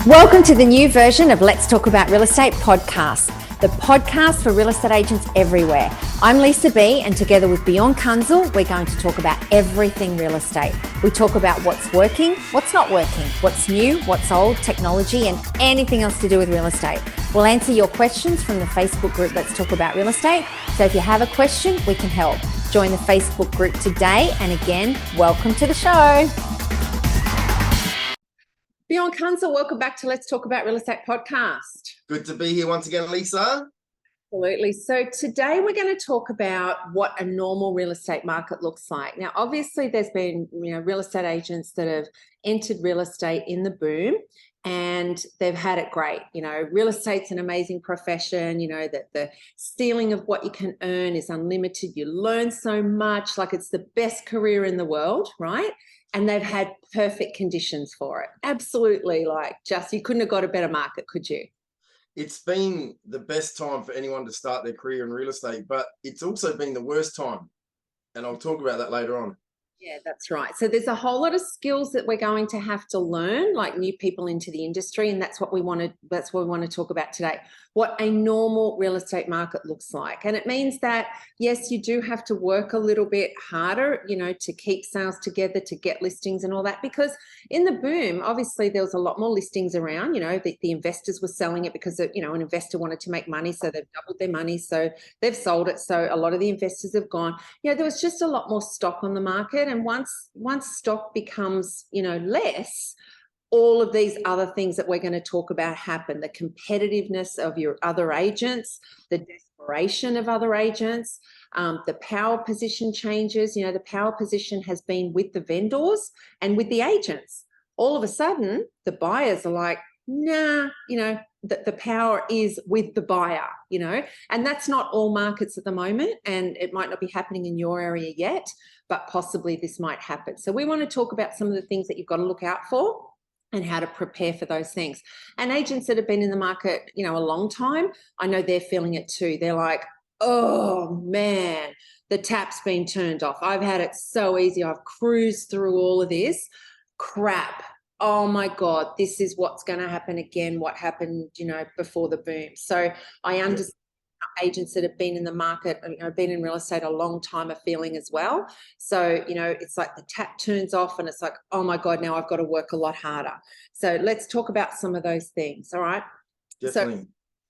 Welcome to the new version of Let's Talk About Real Estate podcast, the podcast for real estate agents everywhere. I'm Lisa B, and together with Bjorn Kunzel, we're going to talk about everything real estate. We talk about what's working, what's not working, what's new, what's old, technology, and anything else to do with real estate. We'll answer your questions from the Facebook group Let's Talk About Real Estate. So if you have a question, we can help. Join the Facebook group today, and again, welcome to the show. Bjorn Kunzel, welcome back to Let's Talk About Real Estate podcast. Good to be here once again, Lisa. Absolutely. So today we're going to talk about what a normal real estate market looks like. Now, obviously, there's been real estate agents that have entered real estate in the boom, and they've had it great. Real estate's an amazing profession. That the ceiling of what you can earn is unlimited. You learn so much, like it's the best career in the world, right? And they've had perfect conditions for it. Absolutely, you couldn't have got a better market, could you? It's been the best time for anyone to start their career in real estate, but it's also been the worst time. And I'll talk about that later on. Yeah, that's right. So there's a whole lot of skills that we're going to have to learn, like new people into the industry, and that's what we want to talk about today. What a normal real estate market looks like. And it means that, yes, you do have to work a little bit harder, to keep sales together, to get listings and all that, because in the boom, obviously there was a lot more listings around. The investors were selling it because, an investor wanted to make money, so they've doubled their money, so they've sold it. So a lot of the investors have gone. There was just a lot more stock on the market. And once stock becomes, less, all of these other things that we're going to talk about happen. The competitiveness of your other agents, the desperation of other agents, the power position changes. The power position has been with the vendors and with the agents. All of a sudden, the buyers are like, nah, the power is with the buyer, and that's not all markets at the moment, and it might not be happening in your area yet, but possibly this might happen. So we want to talk about some of the things that you've got to look out for and how to prepare for those things. And agents that have been in the market, a long time, I know they're feeling it too. They're like, oh man, the tap's been turned off. I've had it so easy. I've cruised through all of this crap. Oh my God, this is what's going to happen again. What happened, before the boom. So I understand agents that have been in the market, been in real estate a long time are feeling as well. So, it's like the tap turns off and it's like, oh my God, now I've got to work a lot harder. So let's talk about some of those things. All right. Definitely.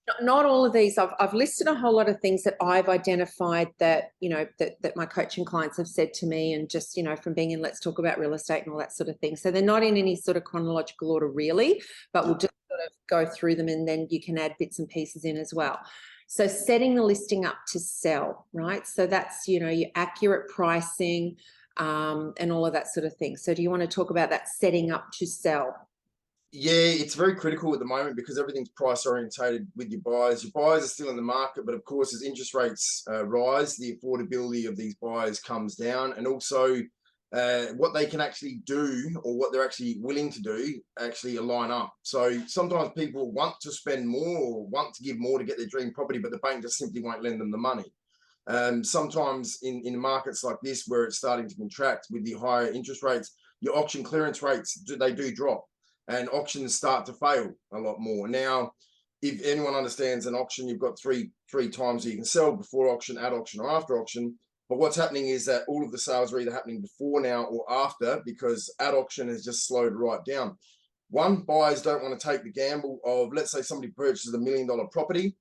So not all of these, I've listed a whole lot of things that I've identified that, that my coaching clients have said to me, and just, from being in Let's Talk About Real Estate and all that sort of thing. So they're not in any sort of chronological order really, but we'll just sort of go through them and then you can add bits and pieces in as well. So setting the listing up to sell, right? So that's, your accurate pricing and all of that sort of thing. So do you want to talk about that setting up to sell? Yeah, it's very critical at the moment because everything's price orientated with your buyers. Your buyers are still in the market, but of course, as interest rates rise, the affordability of these buyers comes down, and also what they can actually do or what they're actually willing to do actually align up. So sometimes people want to spend more or want to give more to get their dream property, but the bank just simply won't lend them the money. Sometimes in markets like this, where it's starting to contract with the higher interest rates, your auction clearance rates, they do drop, and auctions start to fail a lot more. Now, if anyone understands an auction, you've got three times that you can sell: before auction, at auction, or after auction. But what's happening is that all of the sales are either happening before now or after, because at auction has just slowed right down. One, buyers don't want to take the gamble of, let's say somebody purchases $1 million property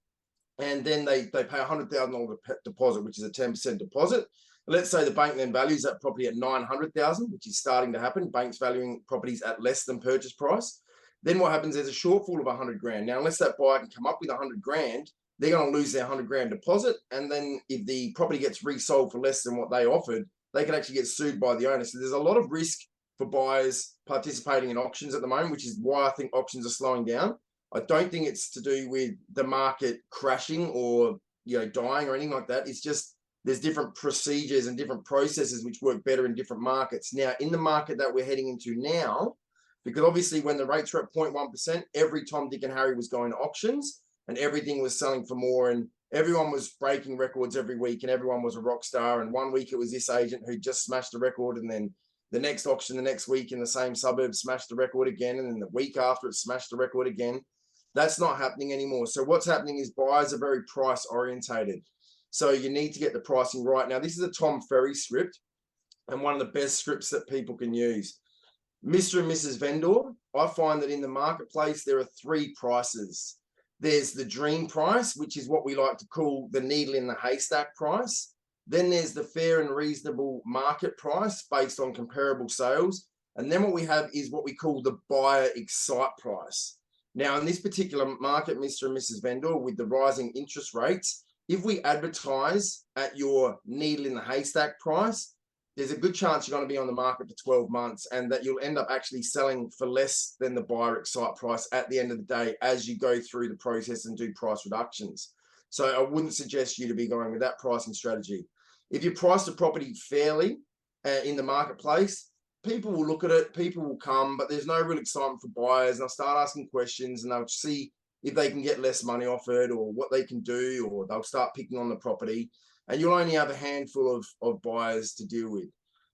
and then they pay $100,000 deposit, which is a 10% deposit. Let's say the bank then values that property at $900,000, which is starting to happen. Banks valuing properties at less than purchase price. Then what happens? There's a shortfall of 100 grand. Now, unless that buyer can come up with 100 grand, they're going to lose their 100 grand deposit. And then if the property gets resold for less than what they offered, they can actually get sued by the owner. So there's a lot of risk for buyers participating in auctions at the moment, which is why I think auctions are slowing down. I don't think it's to do with the market crashing or dying or anything like that. It's just there's different procedures and different processes which work better in different markets. Now, in the market that we're heading into now, because obviously when the rates were at 0.1%, every Tom, Dick and Harry was going to auctions and everything was selling for more, and everyone was breaking records every week and everyone was a rock star. And one week it was this agent who just smashed a record, and then the next auction the next week in the same suburb smashed the record again, and then the week after it smashed the record again. That's not happening anymore. So what's happening is buyers are very price orientated. So you need to get the pricing right. Now, this is a Tom Ferry script, and one of the best scripts that people can use. Mr. and Mrs. Vendor, I find that in the marketplace, there are three prices. There's the dream price, which is what we like to call the needle in the haystack price. Then there's the fair and reasonable market price based on comparable sales. And then what we have is what we call the buyer excite price. Now, in this particular market, Mr. and Mrs. Vendor, with the rising interest rates, if we advertise at your needle in the haystack price, there's a good chance you're going to be on the market for 12 months and that you'll end up actually selling for less than the buyer excite price at the end of the day as you go through the process and do price reductions. So I wouldn't suggest you to be going with that pricing strategy. If you price the property fairly in the marketplace, people will look at it, people will come, but there's no real excitement for buyers, and they'll start asking questions and they'll see if they can get less money off it or what they can do, or they'll start picking on the property, and you'll only have a handful of buyers to deal with.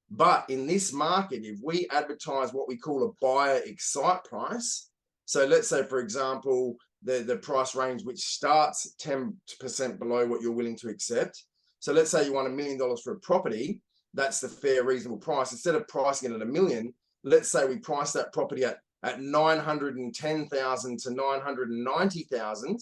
But in this market, if we advertise what we call a buyer excite price, so let's say, for example, the price range which starts 10% below what you're willing to accept. So let's say you want $1 million for a property, that's the fair, reasonable price. Instead of pricing it at $1 million, let's say we price that property at 910,000 to 990,000.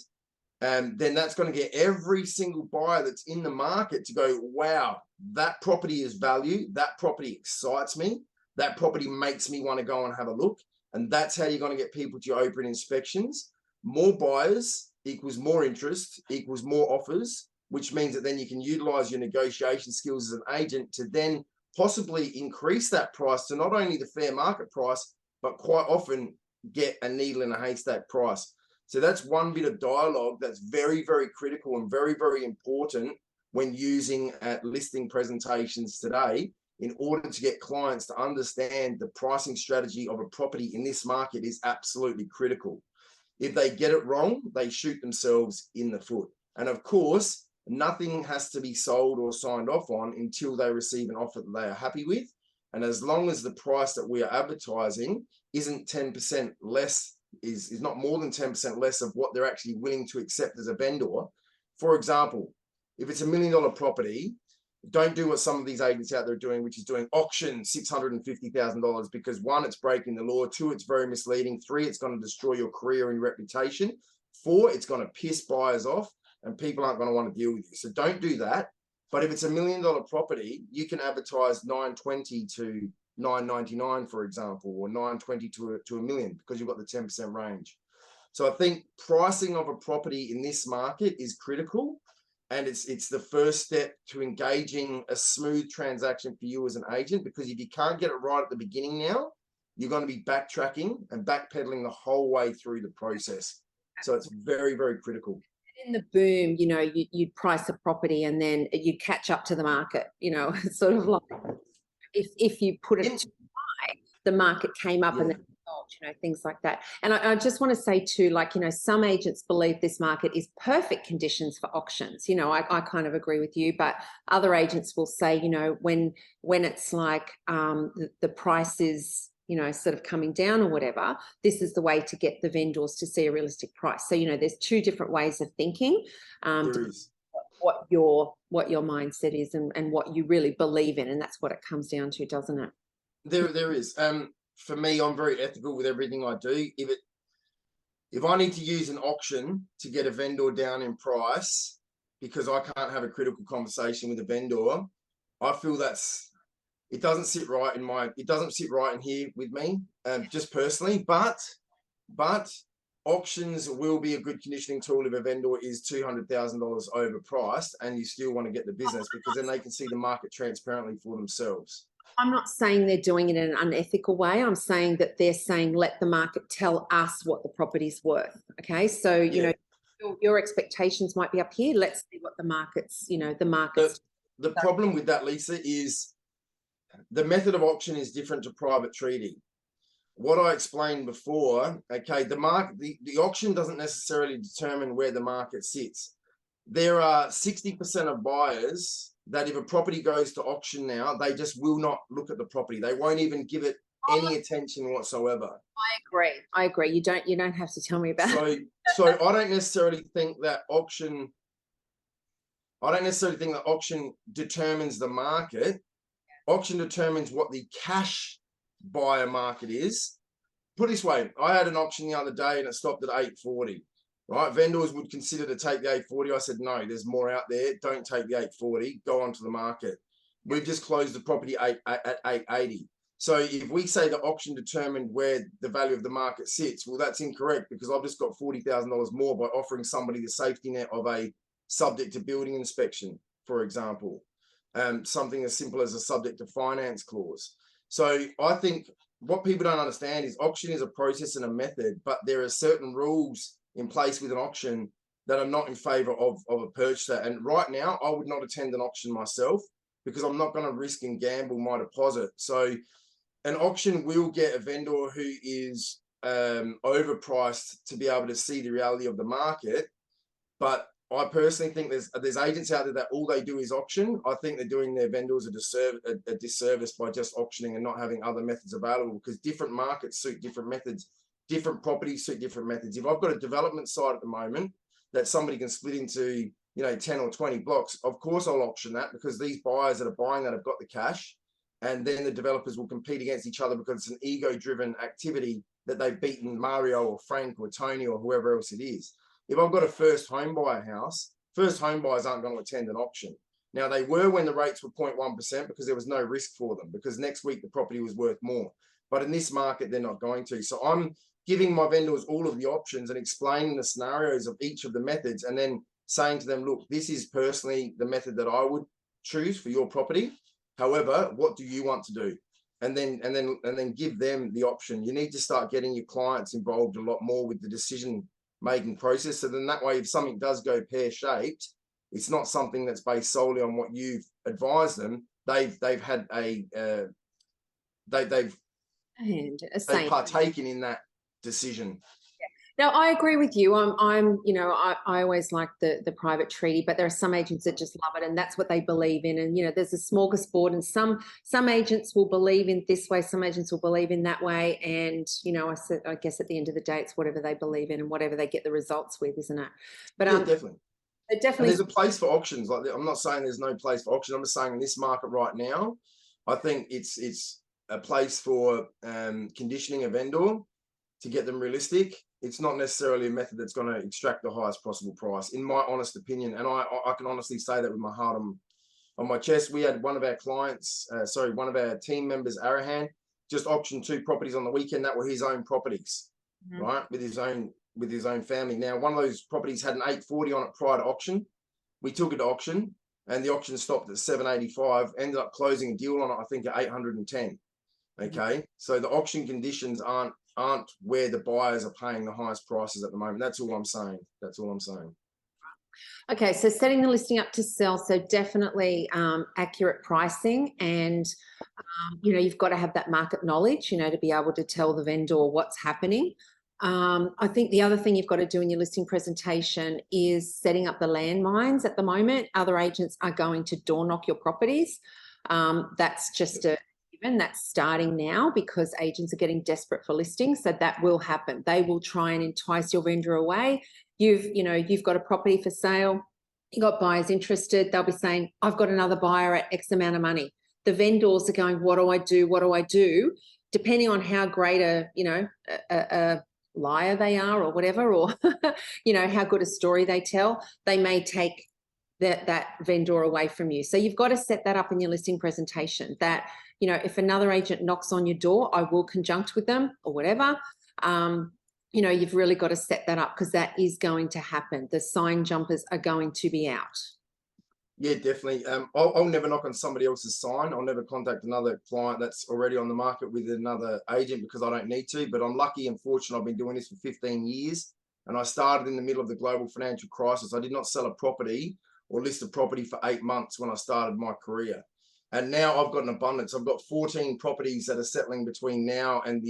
And then that's going to get every single buyer that's in the market to go, wow, that property is value. That property excites me. That property makes me want to go and have a look. And that's how you're going to get people to your open inspections. More buyers equals more interest, equals more offers, which means that then you can utilize your negotiation skills as an agent to then possibly increase that price to not only the fair market price, but quite often get a needle in a haystack price. So that's one bit of dialogue that's very, very critical and very, very important when using at listing presentations today in order to get clients to understand the pricing strategy of a property in this market is absolutely critical. If they get it wrong, they shoot themselves in the foot. And of course, nothing has to be sold or signed off on until they receive an offer that they are happy with. And as long as the price that we are advertising isn't 10% less, is not more than 10% less of what they're actually willing to accept as a vendor. For example, if it's $1 million property, don't do what some of these agents out there are doing, which is doing auction $650,000, because one, it's breaking the law. Two, it's very misleading. Three, it's going to destroy your career and reputation. Four, it's going to piss buyers off and people aren't going to want to deal with you. So don't do that. But if it's $1 million property, you can advertise 920 to 999, for example, or 920 to $1 million, because you've got the 10% range. So I think pricing of a property in this market is critical, and it's the first step to engaging a smooth transaction for you as an agent, because if you can't get it right at the beginning now, you're going to be backtracking and backpedaling the whole way through the process. So it's very, very critical. In the boom, you know, you'd price a property and then you catch up to the market, you know, it's sort of like if you put it too high, the market came up and then sold, you know, things like that. And I just want to say too, like, you know, some agents believe this market is perfect conditions for auctions. You know, I kind of agree with you, but other agents will say, you know, when it's like the price is, you know, sort of coming down or whatever, this is the way to get the vendors to see a realistic price. So, you know, there's two different ways of thinking. There is. What your mindset is and what you really believe in, and that's what it comes down to, doesn't it? There is. For me, I'm very ethical with everything I do. If I need to use an auction to get a vendor down in price because I can't have a critical conversation with a vendor, I feel it doesn't sit right in here with me, just personally. But auctions will be a good conditioning tool if a vendor is $200,000 overpriced and you still want to get the business, because then they can see the market transparently for themselves. I'm not saying they're doing it in an unethical way. I'm saying that they're saying, let the market tell us what the property's worth. Okay. So, you know, your expectations might be up here. Let's see what the market's, you know, the market's. The problem with that, Lisa, is the method of auction is different to private treaty. What I explained before, okay, the auction doesn't necessarily determine where the market sits. There are 60% of buyers that if a property goes to auction now, they just will not look at the property. They won't even give it any attention whatsoever. I agree. You don't have to tell me about it. So I don't necessarily think that auction determines the market. Auction determines what the cash buyer market is. Put it this way, I had an auction the other day and it stopped at 840. Right, vendors would consider to take the 840. I said, no, there's more out there. Don't take the 840. Go onto the market. We've just closed the property at 880. So if we say the auction determined where the value of the market sits, well, that's incorrect, because I've just got $40,000 more by offering somebody the safety net of a subject to building inspection, for example. Something as simple as a subject to finance clause. So I think what people don't understand is auction is a process and a method, but there are certain rules in place with an auction that are not in favor of a purchaser. And right now, I would not attend an auction myself, because I'm not going to risk and gamble my deposit. So an auction will get a vendor who is overpriced to be able to see the reality of the market. But I personally think there's agents out there that all they do is auction. I think they're doing their vendors a disservice by just auctioning and not having other methods available, because different markets suit different methods. Different properties suit different methods. If I've got a development site at the moment that somebody can split into, 10 or 20 blocks, of course I'll auction that, because these buyers that are buying that have got the cash, and then the developers will compete against each other because it's an ego-driven activity that they've beaten Mario or Frank or Tony or whoever else it is. If I've got a first home buyer house, first home buyers aren't going to attend an auction. Now, they were when the rates were 0.1%, because there was no risk for them, because next week the property was worth more. But in this market, they're not going to. So I'm giving my vendors all of the options and explaining the scenarios of each of the methods, and then saying to them, look, this is personally the method that I would choose for your property. However, what do you want to do? And then give them the option. You need to start getting your clients involved a lot more with the decision-making process. So then that way, if something does go pear-shaped, it's not something that's based solely on what you've advised them. They've partaken in that decision. Now, I agree with you. I always like the private treaty, but there are some agents that just love it, and that's what they believe in. And there's a smorgasbord, and some agents will believe in this way, some agents will believe in that way, and I guess at the end of the day, it's whatever they believe in and whatever they get the results with, isn't it? But yeah, definitely. And there's a place for auctions. Like, I'm not saying there's no place for auction. I'm just saying in this market right now, I think it's a place for conditioning a vendor to get them realistic. It's not necessarily a method that's going to extract the highest possible price, in my honest opinion. And I can honestly say that with my heart on my chest. We had one of our clients, one of our team members, Arahan, just auctioned 2 properties on the weekend that were his own properties, right, with his own family. Now, one of those properties had an 840 on it prior to auction. We took it to auction, and the auction stopped at 785. Ended up closing a deal on it, I think, at 810. Okay, so the auction conditions aren't where the buyers are paying the highest prices at the moment. That's all I'm saying. Okay, so setting the listing up to sell, so definitely accurate pricing, and you've got to have that market knowledge, to be able to tell the vendor what's happening. I think the other thing you've got to do in your listing presentation is setting up the landmines. At the moment, other agents are going to door knock your properties. That's just that's starting now, because agents are getting desperate for listings. So that will happen. They will try and entice your vendor away. You've got a property for sale, you've got buyers interested. They'll be saying, I've got another buyer at X amount of money. The vendors are going, what do I do? What do I do? Depending on how great a liar they are, or whatever, or how good a story they tell, they may take that vendor away from you. So you've got to set that up in your listing presentation, that if another agent knocks on your door, I will conjunct with them or whatever. You've really got to set that up, because that is going to happen. The sign jumpers are going to be out. Yeah, definitely. I'll never knock on somebody else's sign. I'll never contact another client that's already on the market with another agent, because I don't need to. But I'm lucky and fortunate. I've been doing this for 15 years, and I started in the middle of the global financial crisis. I did not sell a property or list a property for 8 months when I started my career. And now I've got an abundance. I've got 14 properties that are settling between now and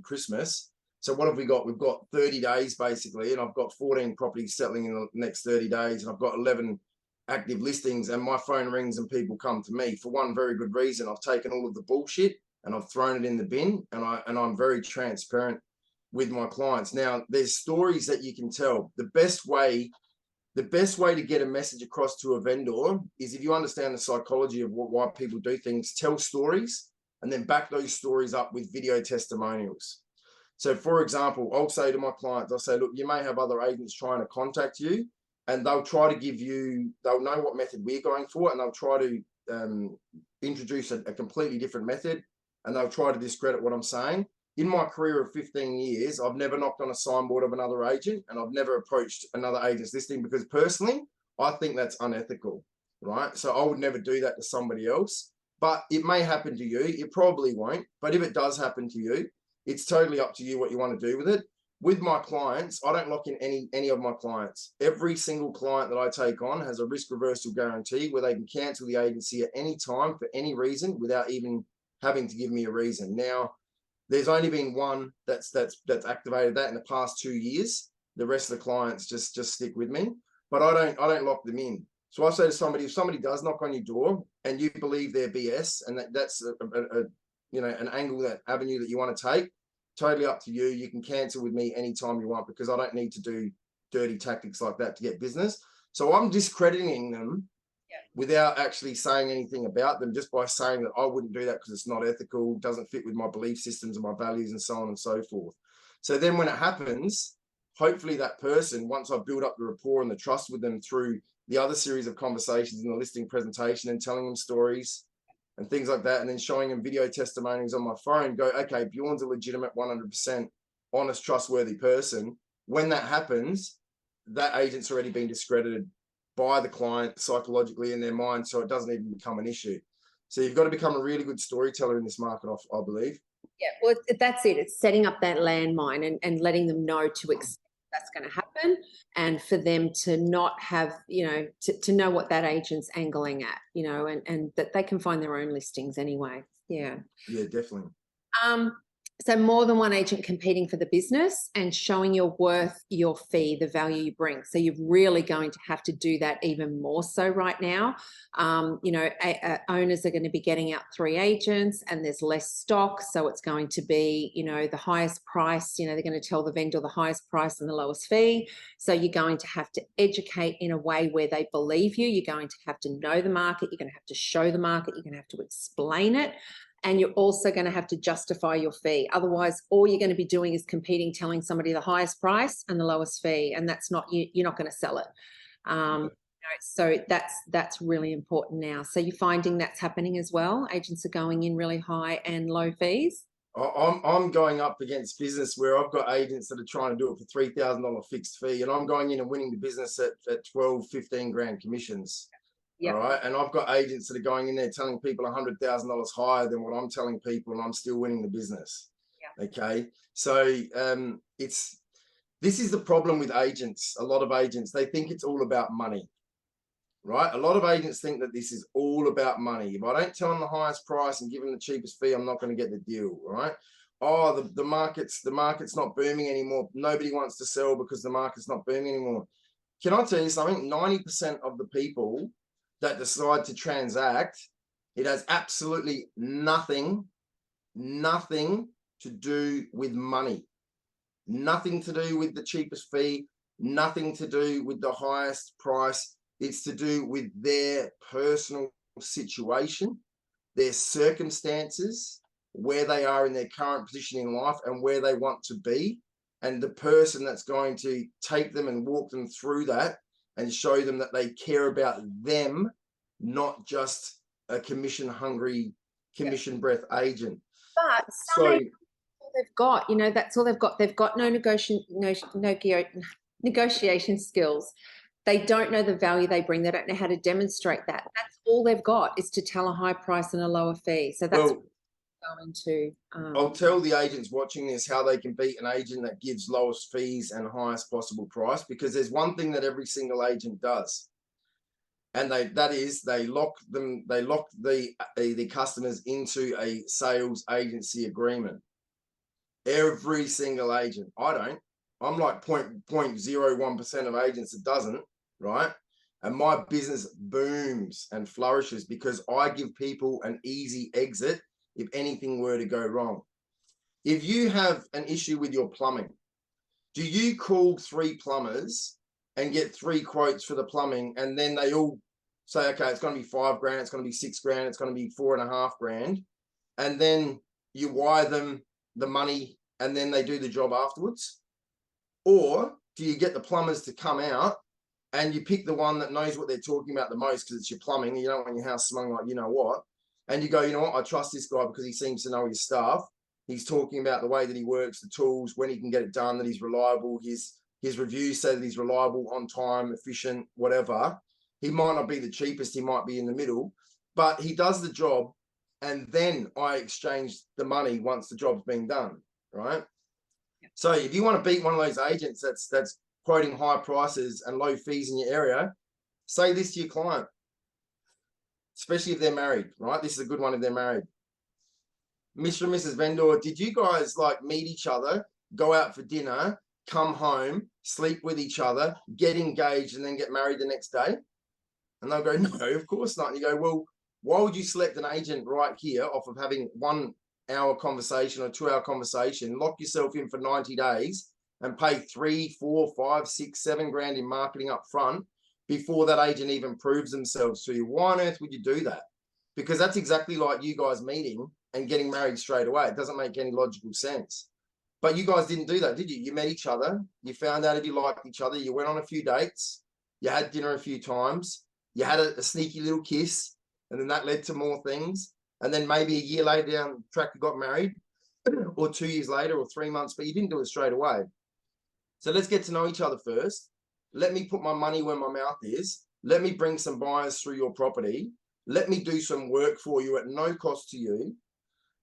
Christmas. So what have we got? We've got 30 days basically, and I've got 14 properties settling in the next 30 days, and I've got 11 active listings, and my phone rings and people come to me for one very good reason. I've taken all of the bullshit and I've thrown it in the bin, and I'm very transparent with my clients. Now, there's stories that you can tell. The best way to get a message across to a vendor is, if you understand the psychology of why people do things, tell stories and then back those stories up with video testimonials. So for example, I'll say to my clients, I'll say, look, you may have other agents trying to contact you, and they'll try to give you, they'll know what method we're going for, and they'll try to introduce a completely different method, and they'll try to discredit what I'm saying. In my career of 15 years, I've never knocked on a signboard of another agent, and I've never approached another agent's listing, because personally, I think that's unethical, right? So I would never do that to somebody else, but it may happen to you. It probably won't, but if it does happen to you, it's totally up to you what you want to do with it. With my clients, I don't lock in any of my clients. Every single client that I take on has a risk reversal guarantee where they can cancel the agency at any time for any reason without even having to give me a reason. Now, there's only been one that's activated that in the past 2 years. The rest of the clients just stick with me, but I don't lock them in. So I say to somebody, if somebody does knock on your door and you believe they're BS, and that's an angle, that avenue that you want to take, totally up to you. You can cancel with me anytime you want, because I don't need to do dirty tactics like that to get business. So I'm discrediting them without actually saying anything about them, just by saying that I wouldn't do that because it's not ethical, doesn't fit with my belief systems and my values, and so on and so forth. So then when it happens, hopefully that person, once I've built up the rapport and the trust with them through the other series of conversations in the listing presentation and telling them stories and things like that, and then showing them video testimonials on my phone, go, okay, Bjorn's a legitimate 100% honest, trustworthy person. When that happens, that agent's already been discredited by the client psychologically in their mind, so it doesn't even become an issue. So you've got to become a really good storyteller in this market, I believe. Yeah, well, that's it. It's setting up that landmine and letting them know to expect that's going to happen, and for them to not have, to know what that agent's angling at, and that they can find their own listings anyway. Yeah. Yeah, definitely. So more than one agent competing for the business and showing your worth, your fee, the value you bring. So you're really going to have to do that even more so right now. Owners are going to be getting out 3 agents and there's less stock. So it's going to be, the highest price, they're going to tell the vendor the highest price and the lowest fee. So you're going to have to educate in a way where they believe you. You're going to have to know the market. You're going to have to show the market. You're going to have to explain it. And you're also going to have to justify your fee. Otherwise, all you're going to be doing is competing, telling somebody the highest price and the lowest fee, and that's not, you're not going to sell it. So that's really important now. So you're finding that's happening as well. Agents are going in really high and low fees. I'm going up against business where I've got agents that are trying to do it for $3,000 fixed fee, and I'm going in and winning the business at 12, 15 grand commissions. Yep. All right. And I've got agents that are going in there telling people $100,000 higher than what I'm telling people, and I'm still winning the business. Yep. Okay. So this is the problem with agents. A lot of agents, they think it's all about money, right? A lot of agents think that this is all about money. If I don't tell them the highest price and give them the cheapest fee, I'm not going to get the deal, right? Oh, the market's not booming anymore. Nobody wants to sell because the market's not booming anymore. Can I tell you something? 90% of the people that decide to transact, it has absolutely nothing to do with money, nothing to do with the cheapest fee, nothing to do with the highest price. It's to do with their personal situation, their circumstances, where they are in their current position in life and where they want to be, and the person that's going to take them and walk them through that and show them that they care about them, not just a commission-hungry, commission-breath agent. But so they've got, that's all they've got. They've got no negotiation skills. They don't know the value they bring. They don't know how to demonstrate that. That's all they've got, is to tell a high price and a lower fee. So that's going to. I'll tell the agents watching this how they can beat an agent that gives lowest fees and highest possible price, because there's one thing that every single agent does, and they lock the customers into a sales agency agreement. Every single agent. I don't. I'm like 0.01% of agents that doesn't, right? And my business booms and flourishes because I give people an easy exit if anything were to go wrong. If you have an issue with your plumbing, do you call 3 plumbers and get 3 quotes for the plumbing, and then they all say, okay, it's going to be 5 grand, it's going to be 6 grand, it's going to be 4.5 grand, and then you wire them the money and then they do the job afterwards? Or do you get the plumbers to come out and you pick the one that knows what they're talking about the most because it's your plumbing and you don't want your house smelling like you know what, and you go, you know what, I trust this guy because he seems to know his stuff. He's talking about the way that he works, the tools, when he can get it done, that he's reliable. His reviews say that he's reliable, on time, efficient, whatever. He might not be the cheapest, he might be in the middle, but he does the job, and then I exchange the money once the job's been done, right? So if you want to beat one of those agents that's quoting high prices and low fees in your area, say this to your client, especially if they're married, right? This is a good one if they're married. Mr. and Mrs. Vendor, did you guys like meet each other, go out for dinner, come home, sleep with each other, get engaged, and then get married the next day? And they'll go, no, of course not. And you go, well, why would you select an agent right here off of having 1 hour conversation or 2 hour conversation, lock yourself in for 90 days and pay 3, 4, 5, 6, 7 grand in marketing up front before that agent even proves themselves to you? Why on earth would you do that? Because that's exactly like you guys meeting and getting married straight away. It doesn't make any logical sense. But you guys didn't do that, did you? You met each other, you found out if you liked each other, you went on a few dates, you had dinner a few times, you had a sneaky little kiss, and then that led to more things. And then maybe a year later down the track, you got married, or 2 years later, or 3 months, but you didn't do it straight away. So let's get to know each other first. Let me put my money where my mouth is. Let me bring some buyers through your property. Let me do some work for you at no cost to you,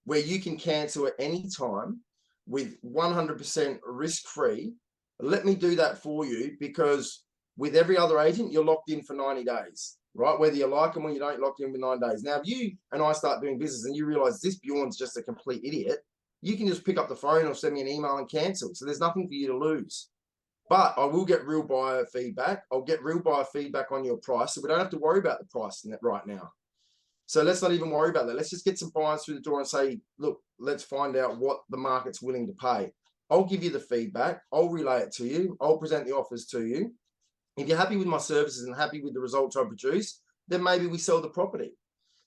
where you can cancel at any time with 100% risk-free. Let me do that for you, because with every other agent, you're locked in for 90 days, right? Whether you like them or you don't, locked in for 9 days. Now, if you and I start doing business and you realize this Bjorn's just a complete idiot, you can just pick up the phone or send me an email and cancel. So there's nothing for you to lose. But I will get real buyer feedback. I'll get real buyer feedback on your price, so we don't have to worry about the price right now. So let's not even worry about that. Let's just get some buyers through the door and say, look, let's find out what the market's willing to pay. I'll give you the feedback. I'll relay it to you. I'll present the offers to you. If you're happy with my services and happy with the results I produce, then maybe we sell the property.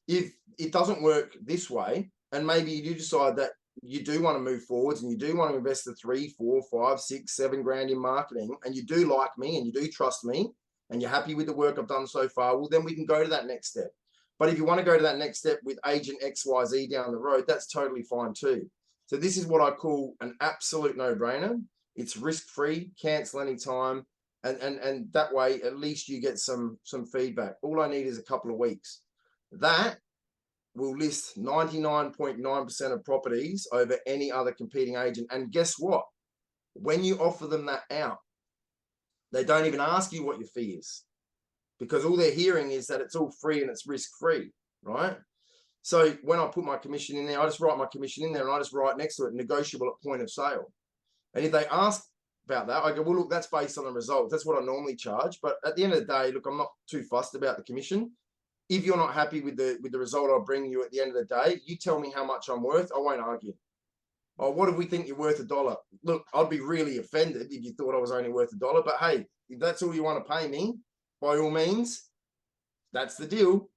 If it doesn't work this way, and maybe you do decide that you do want to move forwards and you do want to invest the 3, 4, 5, 6, 7 grand in marketing, and you do like me and you do trust me and you're happy with the work I've done so far, well, then we can go to that next step. But if you want to go to that next step with agent XYZ down the road, that's totally fine too. So this is what I call an absolute no-brainer. It's risk-free, cancel anytime, and that way at least you get some feedback. All I need is a couple of weeks. That will list 99.9% of properties over any other competing agent. And guess what? When you offer them that out, they don't even ask you what your fee is, because all they're hearing is that it's all free and it's risk-free, right? So when I put my commission in there, I just write my commission in there and I just write next to it, negotiable at point of sale. And if they ask about that, I go, well, look, that's based on the results. That's what I normally charge. But at the end of the day, look, I'm not too fussed about the commission. If you're not happy with the result I'll bring you at the end of the day, you tell me how much I'm worth. I won't argue. Oh, what if we think you're worth $1? Look, I'd be really offended if you thought I was only worth $1. But hey, if that's all you want to pay me, by all means, that's the deal,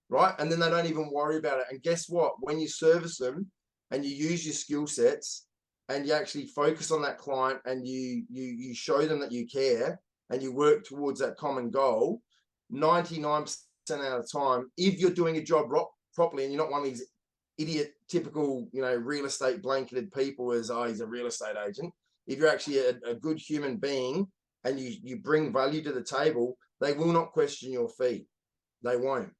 right? And then they don't even worry about it. And guess what? When you service them and you use your skill sets and you actually focus on that client and you show them that you care and you work towards that common goal, 99% out of the time, if you're doing a job properly and you're not one of these idiot typical, real estate blanketed people as, oh, he's a real estate agent. If you're actually a good human being and you bring value to the table, they will not question your fee. They won't.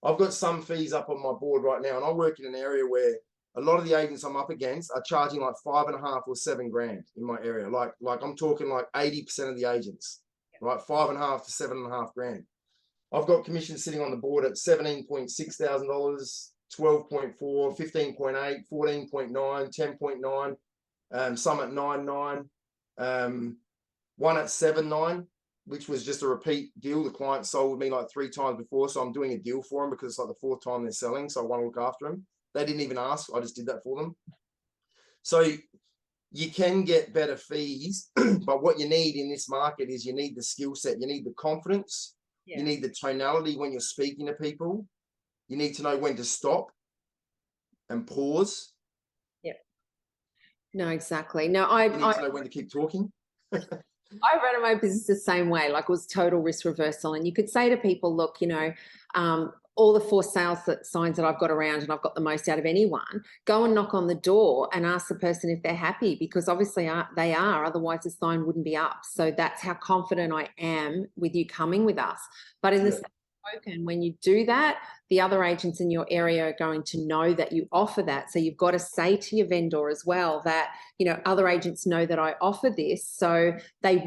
I've got some fees up on my board right now, and I work in an area where a lot of the agents I'm up against are charging like 5.5 or 7 grand in my area. Like I'm talking like 80% of the agents, right? 5.5 to 7.5 grand. I've got commissions sitting on the board at $17.6 thousand, 12.4, 15.8, 14.9, 10.9, some at 9.9, one at 7.9. which was just a repeat deal. The client sold with me like 3 times before, so I'm doing a deal for them because it's like the 4th time they're selling, so I want to look after them. They didn't even ask, I just did that for them. So you can get better fees, but what you need in this market is you need the skill set, you need the confidence, you need the tonality when you're speaking to people, you need to know when to stop and pause. No, exactly. No, You need to know when to keep talking. I ran my business the same way, like it was total risk reversal. And you could say to people, look, you know, all the for sale signs that I've got around and I've got the most out of anyone, go and knock on the door and ask the person if they're happy, because obviously they are, otherwise the sign wouldn't be up. So that's how confident I am with you coming with us. But in the same token, when you do that, the other agents in your area are going to know that you offer that. So you've got to say to your vendor as well that, you know, other agents know that I offer this, so they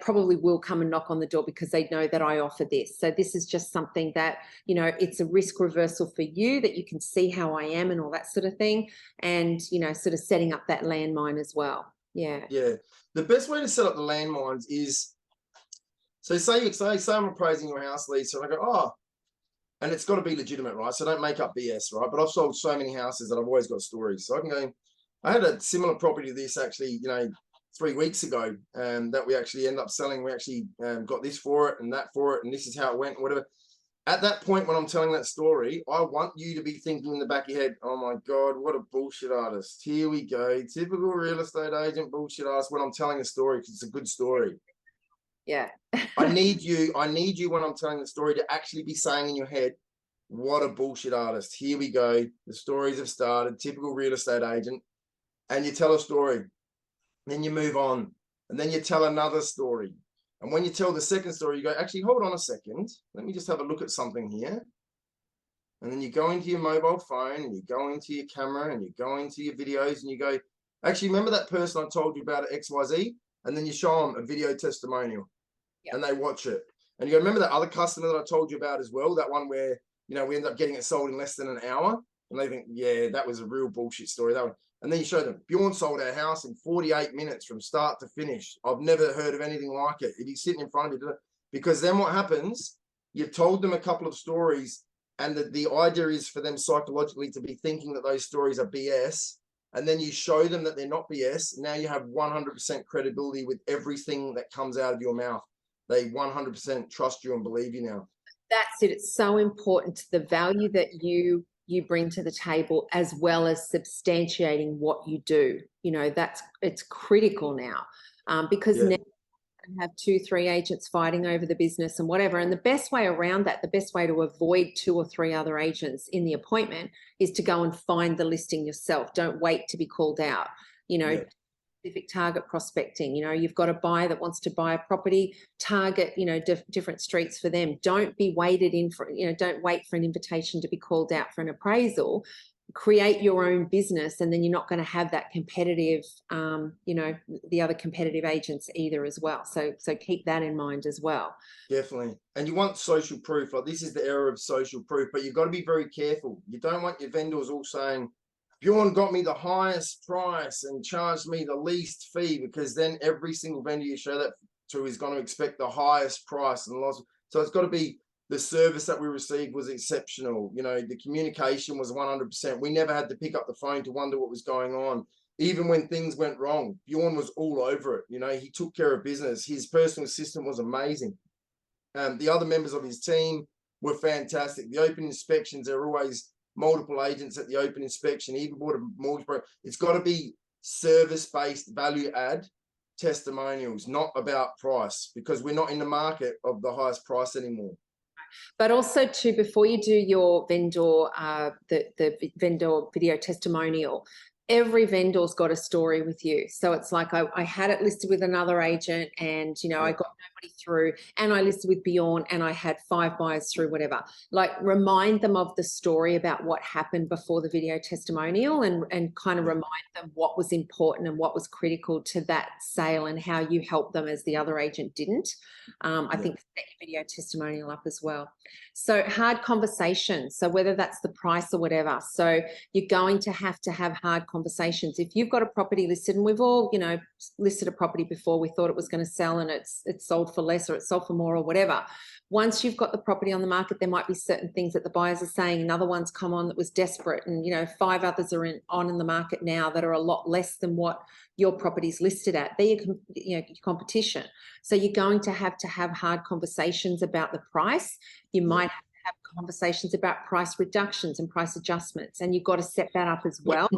probably will come and knock on the door because they know that I offer this. So this is just something that, you know, it's a risk reversal for you, that you can see how I am and all that sort of thing, and, you know, sort of setting up that landmine as well. Yeah. The best way to set up the landmines is, so say I'm appraising your house, Lisa, and I go, oh, and it's got to be legitimate, right? So don't make up BS, right? But I've sold so many houses that I've always got stories. So I can go, I had a similar property to this actually, you know, 3 weeks ago, that we actually end up selling. We actually got this for it and that for it, and this is how it went, whatever. At that point, when I'm telling that story, I want you to be thinking in the back of your head, oh my God, what a bullshit artist. Here we go. Typical real estate agent bullshit artist, when I'm telling a story, because it's a good story. Yeah. I need you when I'm telling the story to actually be saying in your head, what a bullshit artist. Here we go. The stories have started. Typical real estate agent. And you tell a story. Then you move on. And then you tell another story. And when you tell the second story, you go, actually, hold on a second. Let me just have a look at something here. And then you go into your mobile phone and you go into your camera and you go into your videos and you go, actually, remember that person I told you about at XYZ? And then you show them a video testimonial and they watch it. And you go, remember that other customer that I told you about as well? That one where, you know, we end up getting it sold in less than an hour. And they think, yeah, that was a real bullshit story. That one. And then you show them, Bjorn sold our house in 48 minutes from start to finish. I've never heard of anything like it. If he's sitting in front of you, because then what happens, you've told them a couple of stories, and the idea is for them psychologically to be thinking that those stories are BS. And then you show them that they're not BS. Now you have 100% credibility with everything that comes out of your mouth. They 100% trust you and believe you now. That's it. It's so important to the value that you bring to the table, as well as substantiating what you do. You know, it's critical now, because now you have 2-3 agents fighting over the business and whatever. And the best way around that, the best way to avoid 2 or 3 other agents in the appointment, is to go and find the listing yourself. Don't wait to be called out. You know, specific target prospecting. You know, you've got a buyer that wants to buy a property, target, you know, different streets for them. Don't be waited in for, you know, don't wait for an invitation to be called out for an appraisal. Create your own business, and then you're not going to have that competitive, you know, the other competitive agents either as well. So keep that in mind as well. Definitely. And you want social proof. Like, this is the era of social proof, but you've got to be very careful. You don't want your vendors all saying, Bjorn got me the highest price and charged me the least fee, because then every single vendor you show that to is going to expect the highest price and loss. So it's got to be, the service that we received was exceptional. You know, the communication was 100%. We never had to pick up the phone to wonder what was going on. Even when things went wrong, Bjorn was all over it. You know, he took care of business. His personal assistant was amazing. The other members of his team were fantastic. The open inspections, there are always multiple agents at the open inspection. He even bought a mortgage broker. It's got to be service-based value add testimonials, not about price, because we're not in the market of the highest price anymore. But also too, before you do your vendor, the vendor video testimonial, every vendor's got a story with you. So it's like I had it listed with another agent, and, you know, I got nobody through, and I listed with Bjorn and I had 5 buyers through, whatever. Like, remind them of the story about what happened before the video testimonial, and kind of remind them what was important and what was critical to that sale and how you helped them as the other agent didn't. I think set your video testimonial up as well. So hard conversations. So whether that's the price or whatever. So you're going to have hard conversations. If you've got a property listed, and we've all, you know, listed a property before, we thought it was going to sell and it's sold for less or it's sold for more or whatever. Once you've got the property on the market, there might be certain things that the buyers are saying. Another one's come on that was desperate, and, you know, 5 others are on in the market now that are a lot less than what your property's listed at. They're your, you know, your competition. So you're going to have hard conversations about the price. You might have conversations about price reductions and price adjustments, and you've got to set that up as well.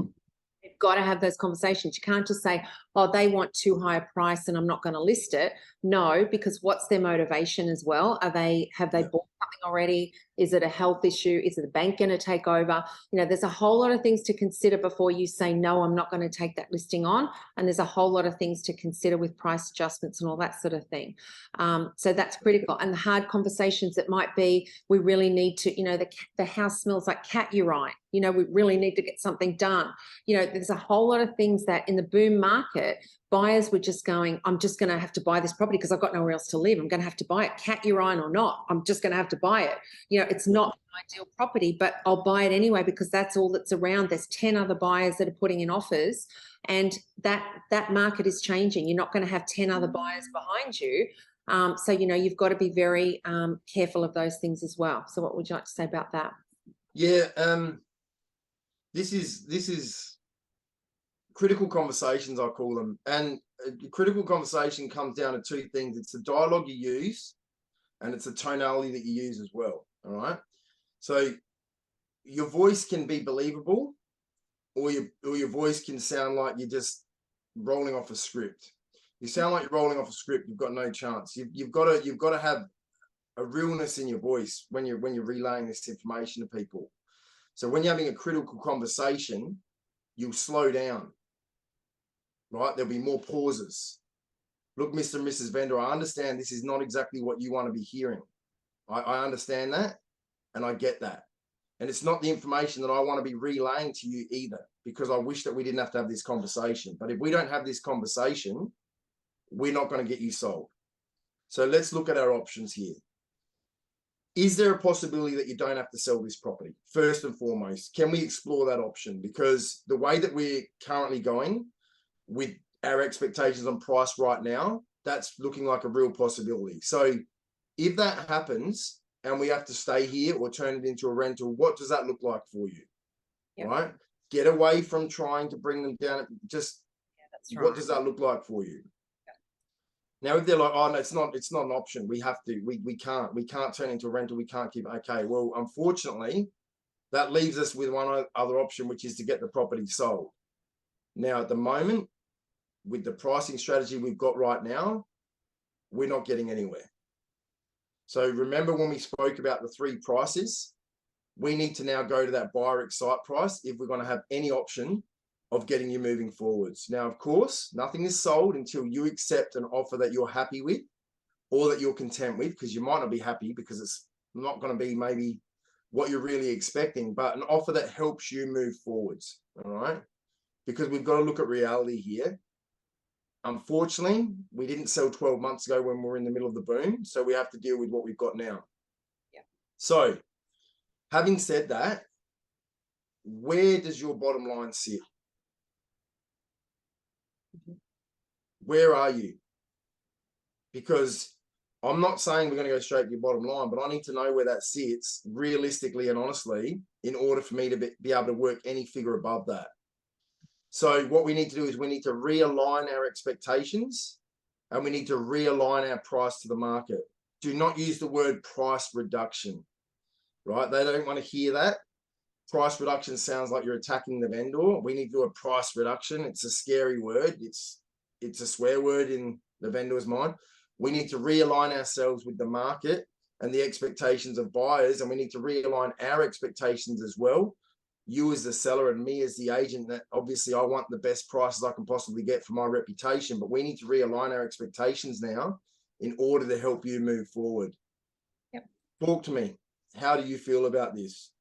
You've got to have those conversations. You can't just say, oh, they want too high a price and I'm not going to list it. No, because what's their motivation as well? Have they bought something already? Is it a health issue? Is it the bank going to take over? You know, there's a whole lot of things to consider before you say, no, I'm not going to take that listing on. And there's a whole lot of things to consider with price adjustments and all that sort of thing. So that's critical. And the hard conversations that might be, we really need to, you know, the house smells like cat urine. You know, we really need to get something done. You know, there's a whole lot of things that in the boom market, buyers were just going, I'm just going to have to buy this property because I've got nowhere else to live. I'm going to have to buy it, cat urine or not. I'm just going to have to buy it. You know, it's not an ideal property, but I'll buy it anyway because that's all that's around. There's 10 other buyers that are putting in offers, and that market is changing. You're not going to have 10 other buyers behind you. So, you know, you've got to be very careful of those things as well. So what would you like to say about that? Yeah, this is critical conversations, I call them. And a critical conversation comes down to 2 things. It's the dialogue you use, and it's the tonality that you use as well. All right. So your voice can be believable, or your voice can sound like you're just rolling off a script. You sound like you're rolling off a script, you've got no chance. You've got to have a realness in your voice when you're relaying this information to people. So when you're having a critical conversation, you'll slow down. Right? There'll be more pauses. Look, Mr. and Mrs. Vendor, I understand this is not exactly what you want to be hearing. I understand that, and I get that. And it's not the information that I want to be relaying to you either, because I wish that we didn't have to have this conversation. But if we don't have this conversation, we're not going to get you sold. So let's look at our options here. Is there a possibility that you don't have to sell this property? First and foremost, can we explore that option? Because the way that we're currently going with our expectations on price right now, that's looking like a real possibility. So if that happens and we have to stay here or turn it into a rental, what does that look like for you? Yep. Right? Get away from trying to bring them down. Just what does that look like for you? Now, if they're like, oh no, it's not an option. We have to, we can't turn into a rental. We can't keep, okay. Well, unfortunately, that leaves us with one other option, which is to get the property sold. Now, at the moment, with the pricing strategy we've got right now, we're not getting anywhere. So remember when we spoke about the 3 prices, we need to now go to that buyer excite price if we're going to have any option of getting you moving forwards. Now, of course, nothing is sold until you accept an offer that you're happy with or that you're content with, because you might not be happy because it's not going to be maybe what you're really expecting, but an offer that helps you move forwards. All right. Because we've got to look at reality here. Unfortunately, we didn't sell 12 months ago when we were in the middle of the boom. So we have to deal with what we've got now. Yeah. So having said that, where does your bottom line sit? Where are you? Because I'm not saying we're going to go straight to your bottom line, but I need to know where that sits realistically and honestly in order for me to be able to work any figure above that. So what we need to do is we need to realign our expectations, and we need to realign our price to the market. Do not use the word price reduction, right? They don't want to hear that. Price reduction sounds like you're attacking the vendor. We need to do a price reduction. It's a scary word. It's a swear word in the vendor's mind. We need to realign ourselves with the market and the expectations of buyers, and we need to realign our expectations as well. You as the seller and me as the agent, that obviously I want the best prices I can possibly get for my reputation, but we need to realign our expectations now in order to help you move forward. Yep. Talk to me. How do you feel about this?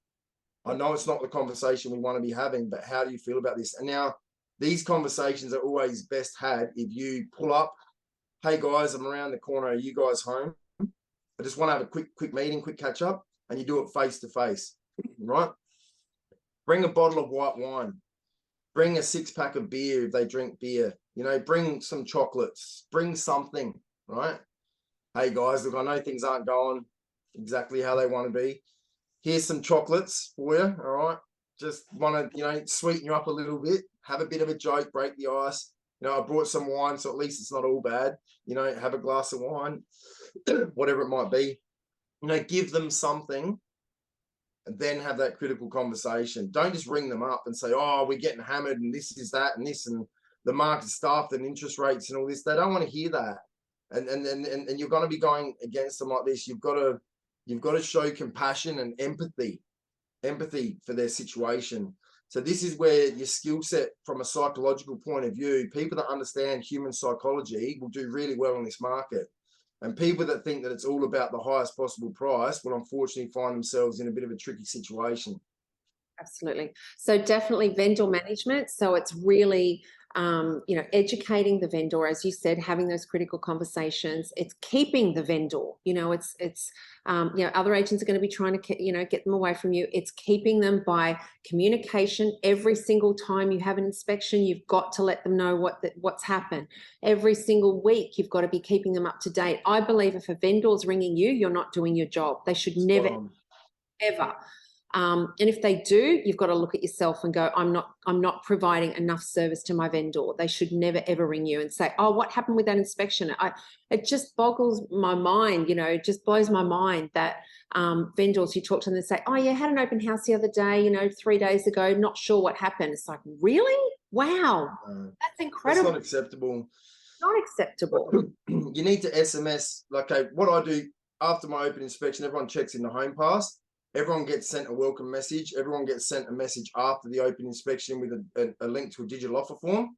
I know it's not the conversation we want to be having, but how do you feel about this? And now these conversations are always best had if you pull up, hey guys, I'm around the corner. Are you guys home? I just want to have a quick meeting, quick catch up, and you do it face to face, right? Bring a bottle of white wine. Bring a 6-pack of beer if they drink beer. You know, bring some chocolates. Bring something, right? Hey guys, look, I know things aren't going exactly how they want to be. Here's some chocolates for you, all right? Just want to, you know, sweeten you up a little bit. Have a bit of a joke, break the ice. You know, I brought some wine, so at least it's not all bad. You know, have a glass of wine, whatever it might be. You know, give them something and then have that critical conversation. Don't just ring them up and say, oh, we're getting hammered and this is that and this and the market stuff and interest rates and all this. They don't want to hear that. And you're going to be going against them like this. You've got to show compassion and empathy for their situation. So this is where your skill set from a psychological point of view, people that understand human psychology will do really well in this market. And people that think that it's all about the highest possible price will unfortunately find themselves in a bit of a tricky situation. Absolutely. So definitely vendor management. So it's really, you know, educating the vendor, as you said, having those critical conversations. It's keeping the vendor, you know, you know, other agents are going to be trying to, you know, get them away from you. It's keeping them by communication. Every single time you have an inspection, you've got to let them know what's happened. Every single week, you've got to be keeping them up to date. I believe if a vendor's ringing you, you're not doing your job. They should never, ever. And if they do, you've got to look at yourself and go, I'm not providing enough service to my vendor. They should never, ever ring you and say, oh, what happened with that inspection? It just boggles my mind, you know, it just blows my mind that vendors, you talk to them and say, oh, yeah, had an open house the other day, you know, 3 days ago, not sure what happened. It's like, really? Wow, that's incredible. That's not acceptable. Not acceptable. You need to SMS, like, okay, what I do after my open inspection, everyone checks in the home pass. Everyone gets sent a welcome message. Everyone gets sent a message after the open inspection with a link to a digital offer form.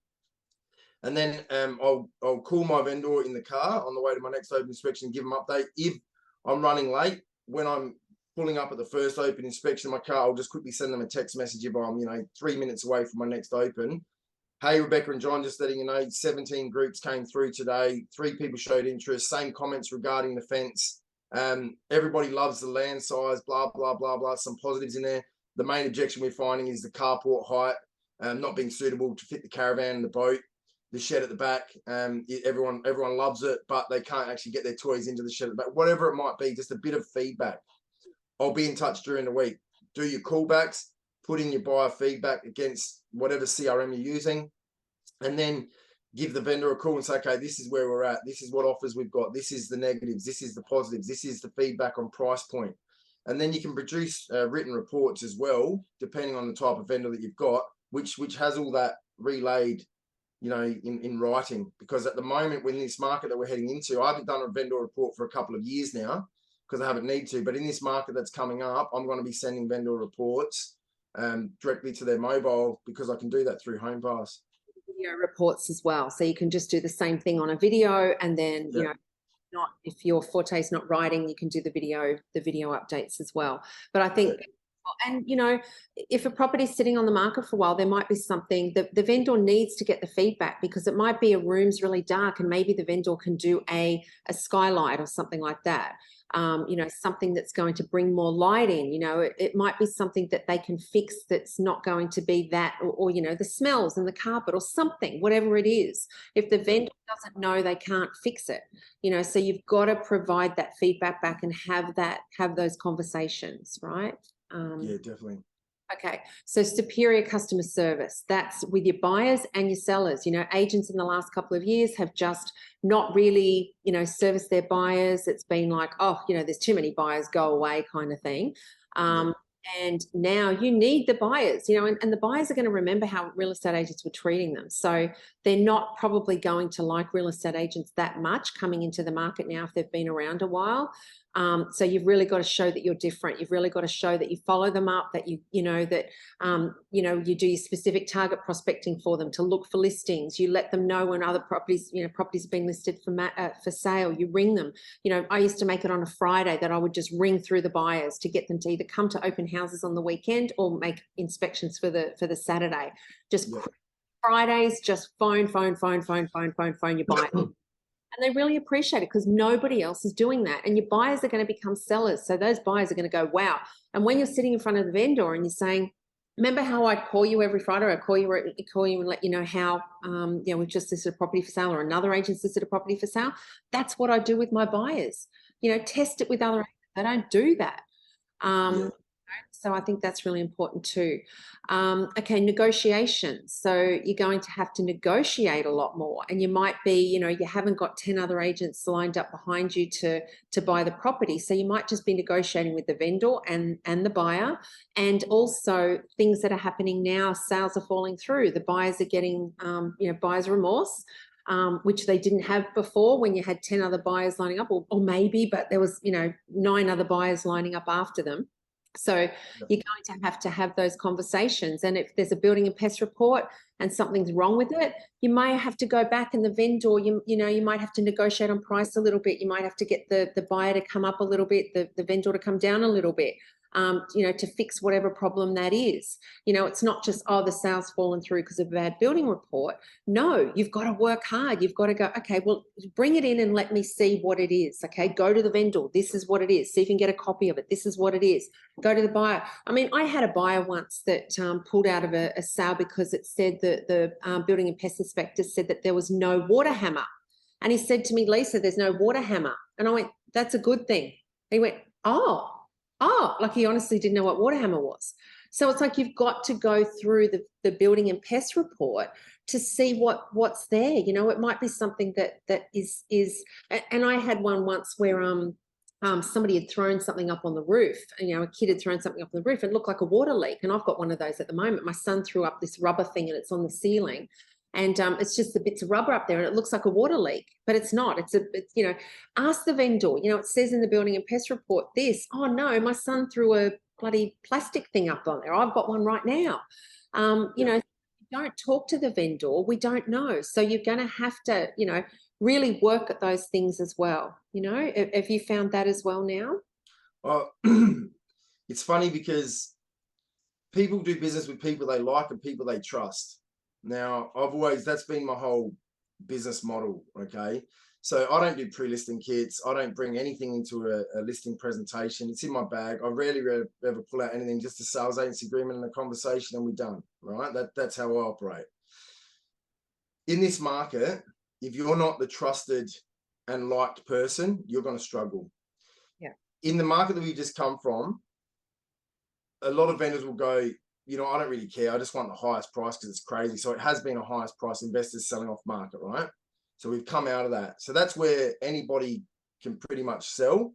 And then I'll call my vendor in the car on the way to my next open inspection, give them an update. If I'm running late, when I'm pulling up at the first open inspection of my car, I'll just quickly send them a text message if I'm, you know, 3 minutes away from my next open. Hey, Rebecca and John, just letting you know, 17 groups came through today. 3 people showed interest, same comments regarding the fence. Everybody loves the land size, blah, blah, blah, blah. Some positives in there. The main objection we're finding is the carport height not being suitable to fit the caravan and the boat. The shed at the back, everyone loves it, but they can't actually get their toys into the shed at the back. Whatever it might be, just a bit of feedback. I'll be in touch during the week. Do your callbacks, put in your buyer feedback against whatever CRM you're using, and then give the vendor a call and say, okay, this is where we're at. This is what offers we've got. This is the negatives. This is the positives. This is the feedback on price point. And then you can produce written reports as well, depending on the type of vendor that you've got, which has all that relayed, you know, in writing. Because at the moment, when this market that we're heading into, I haven't done a vendor report for a couple of years now because I haven't need to. But in this market that's coming up, I'm going to be sending vendor reports directly to their mobile because I can do that through HomePass. Video reports as well, so you can just do the same thing on a video, and then you know, not if your forte is not writing, you can do the video updates as well. But I think, and you know, if a property is sitting on the market for a while, there might be something that the vendor needs to get the feedback, because it might be a room's really dark and maybe the vendor can do a skylight or something like that. You know, something that's going to bring more light in. You know, it might be something that they can fix that's not going to be that, or you know, the smells in the carpet or something, whatever it is. If the vendor doesn't know, they can't fix it. You know, so you've got to provide that feedback back and have those conversations, right? Yeah, definitely. Okay, so superior customer service, that's with your buyers and your sellers. You know, agents in the last couple of years have just not really, you know, serviced their buyers. It's been like, oh, you know, there's too many buyers, go away kind of thing. And now you need the buyers, you know, and the buyers are going to remember how real estate agents were treating them. So they're not probably going to like real estate agents that much coming into the market now if they've been around a while. So you've really got to show that you're different. You've really got to show that you follow them up, that you know, you do your specific target prospecting for them to look for listings. You let them know when other properties, you know, properties have been listed for sale. You ring them. You know, I used to make it on a Friday that I would just ring through the buyers to get them to either come to open houses on the weekend or make inspections for the Saturday. Just Fridays, just phone your buyer. And they really appreciate it because nobody else is doing that. And your buyers are going to become sellers. So those buyers are going to go, wow. And when you're sitting in front of the vendor and you're saying, Remember how I'd call you every Friday? I'd call you and let you know how, we've just listed a property for sale, or another agent's listed a property for sale. That's what I do with my buyers. Test it with other agents. They don't do that. Yeah. So I think that's really important too. Okay, negotiations. So you're going to have to negotiate a lot more, and you might be, you haven't got 10 other agents lined up behind you to buy the property. So you might just be negotiating with the vendor and the buyer, and also things that are happening now. Sales are falling through. The buyers are getting, buyer's remorse. Which they didn't have before when you had 10 other buyers lining up, or maybe, but there was, 9 other buyers lining up after them. So you're going to have those conversations. And if there's a building and pest report and something's wrong with it, you may have to go back, and the vendor, you might have to negotiate on price a little bit. You might have to get the buyer to come up a little bit, the vendor to come down a little bit. To fix whatever problem that is. It's not just, the sales fallen through because of a bad building report. No, you've got to work hard. You've got to go, okay, well, bring it in and let me see what it is. Okay, go to the vendor. This is what it is. See if you can get a copy of it. This is what it is. Go to the buyer. I mean, I had a buyer once that pulled out of a sale because it said that the building and pest inspector said that there was no water hammer. And he said to me, Lisa, there's no water hammer. And I went, that's a good thing. And he went, like he honestly didn't know what water hammer was. So it's like you've got to go through the building and pest report to see what's there. It might be something that is. And I had one once where somebody had thrown something up on the roof. A kid had thrown something up on the roof and it looked like a water leak. And I've got one of those at the moment. My son threw up this rubber thing and it's on the ceiling. And it's just the bits of rubber up there and it looks like a water leak, but it's not. It's ask the vendor, it says in the building and pest report this. Oh no, my son threw a bloody plastic thing up on there. I've got one right now. Don't talk to the vendor. We don't know. So you're going to have to, really work at those things as well. Have you found that as well now? Well, it's funny because people do business with people they like and people they trust. Now, that's been my whole business model, okay? So I don't do pre-listing kits. I don't bring anything into a listing presentation. It's in my bag. I rarely ever pull out anything, just a sales agency agreement and a conversation and we're done, right? That's how I operate. In this market, if you're not the trusted and liked person, you're going to struggle. Yeah. In the market that we just come from, a lot of vendors will go, I don't really care. I just want the highest price because it's crazy. So it has been a highest price investors selling off market, right? So we've come out of that. So that's where anybody can pretty much sell.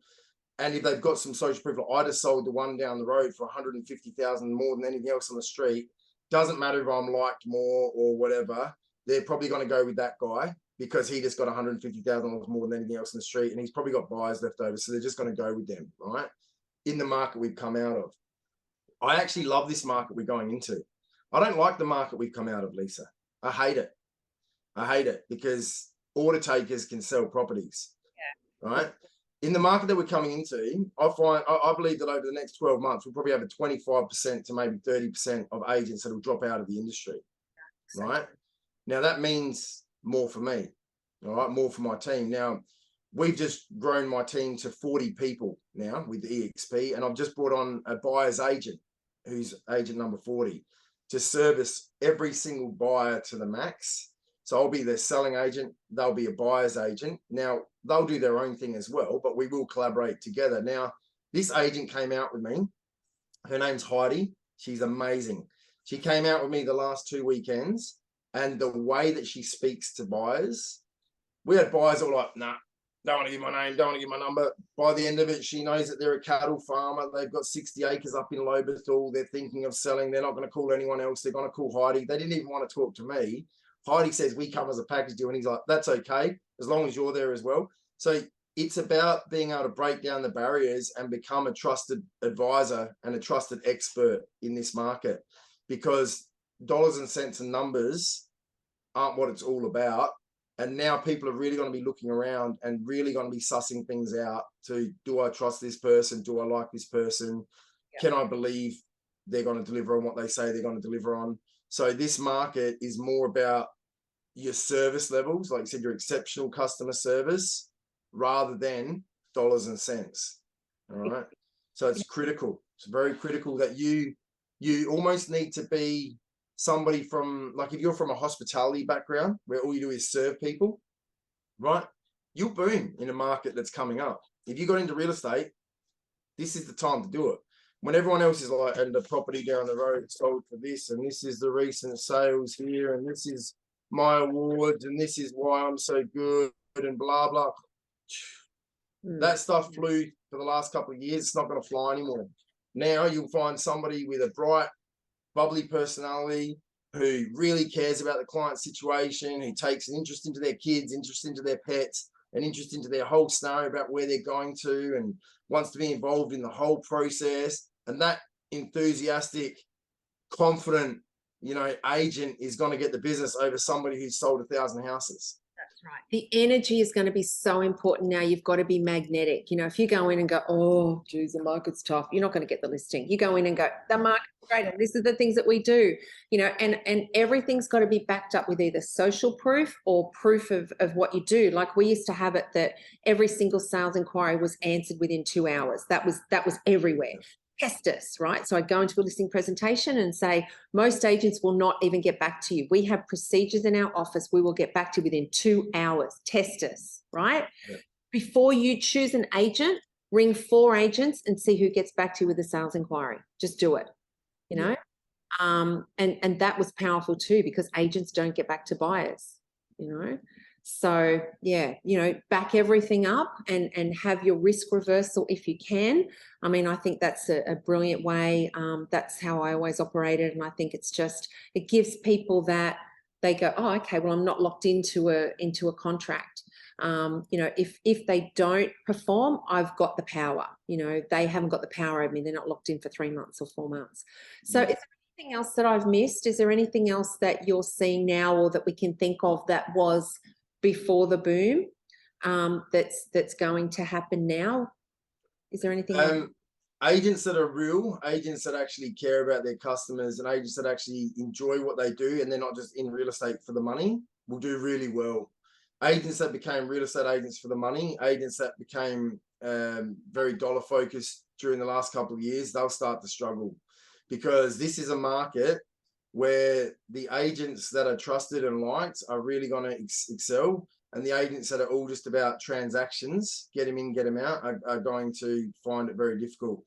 And if they've got some social proof, like I just sold the one down the road for 150,000 more than anything else on the street. Doesn't matter if I'm liked more or whatever. They're probably going to go with that guy because he just got 150,000 more than anything else in the street. And he's probably got buyers left over. So they're just going to go with them, right? In the market we've come out of. I actually love this market we're going into. I don't like the market we've come out of, Lisa. I hate it. I hate it because order takers can sell properties, right? In the market that we're coming into, I believe that over the next 12 months, we'll probably have a 25% to maybe 30% of agents that will drop out of the industry, right? Now, that means more for me, all right? More for my team. Now, we've just grown my team to 40 people now with EXP, and I've just brought on a buyer's agent who's agent number 40 to service every single buyer to the max. So I'll be their selling agent. They'll be a buyer's agent. Now, they'll do their own thing as well, but we will collaborate together. Now, this agent came out with me. Her name's Heidi. She's amazing. She came out with me the last 2 weekends, and the way that she speaks to buyers, we had buyers that were like, nah, don't want to give my name, don't want to give my number. By the end of it, she knows that they're a cattle farmer. They've got 60 acres up in Lobethal. They're thinking of selling. They're not going to call anyone else. They're going to call Heidi. They didn't even want to talk to me. Heidi says, we come as a package deal. And he's like, that's okay, as long as you're there as well. So it's about being able to break down the barriers and become a trusted advisor and a trusted expert in this market, because dollars and cents and numbers aren't what it's all about. And now people are really going to be looking around and really going to be sussing things out to, do I trust this person? Do I like this person? Yeah. Can I believe they're going to deliver on what they say they're going to deliver on? So this market is more about your service levels, like you said, your exceptional customer service, rather than dollars and cents. All right. So it's critical. It's very critical that you you almost need to be somebody from, like, if you're from a hospitality background where all you do is serve people, right? You'll boom in a market that's coming up. If you got into real estate, this is the time to do it. When everyone else is like, and the property down the road sold for this, and this is the recent sales here, and this is my awards, and this is why I'm so good, and blah, blah. That stuff flew for the last couple of years. It's not going to fly anymore. Now you'll find somebody with a bright, bubbly personality who really cares about the client situation, who takes an interest into their kids, interest into their pets, an interest into their whole scenario about where they're going to, and wants to be involved in the whole process. And that enthusiastic, confident, agent is going to get the business over somebody who's sold 1,000 houses. That's right. The energy is going to be so important now. You've got to be magnetic. If you go in and go, oh, geez, the market's tough, you're not going to get the listing. You go in and go, the market's great, and this is the things that we do, and everything's got to be backed up with either social proof or proof of what you do. Like, we used to have it that every single sales inquiry was answered within 2 hours. That was everywhere. Test us, right? So I'd go into a listing presentation and say, most agents will not even get back to you. We have procedures in our office. We will get back to you within 2 hours. Test us, right? Yeah. Before you choose an agent, ring 4 agents and see who gets back to you with a sales inquiry. Just do it, Yeah. And that was powerful too, because agents don't get back to buyers, So yeah, back everything up and have your risk reversal if you can. I mean, I think that's a brilliant way. That's how I always operated. And I think it gives people that they go, oh, okay, well, I'm not locked into a contract. If they don't perform, I've got the power. They haven't got the power over me. They're not locked in for 3 months or 4 months. So is there anything else that I've missed? Is there anything else that you're seeing now, or that we can think of that was before the boom, that's going to happen now? Is there anything else? Agents that are real, agents that actually care about their customers, and agents that actually enjoy what they do, and they're not just in real estate for the money, will do really well. Agents that became real estate agents for the money, agents that became very dollar focused during the last couple of years, they'll start to struggle, because this is a market where the agents that are trusted and liked are really going to excel, and the agents that are all just about transactions, get them in, get them out, are going to find it very difficult.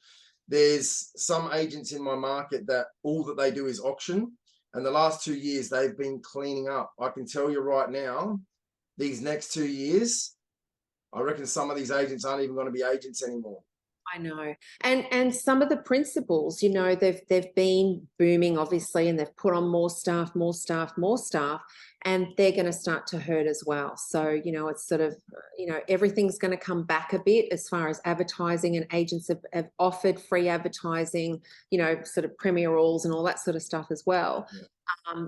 There's some agents in my market that all that they do is auction, and the last 2 years they've been cleaning up. I can tell you right now, these next 2 years, I reckon some of these agents aren't even going to be agents anymore. I know. And some of the principals, they've been booming, obviously, and they've put on more staff, and they're going to start to hurt as well. So, it's sort of, everything's going to come back a bit as far as advertising, and agents have offered free advertising, sort of premier alls and all that sort of stuff as well.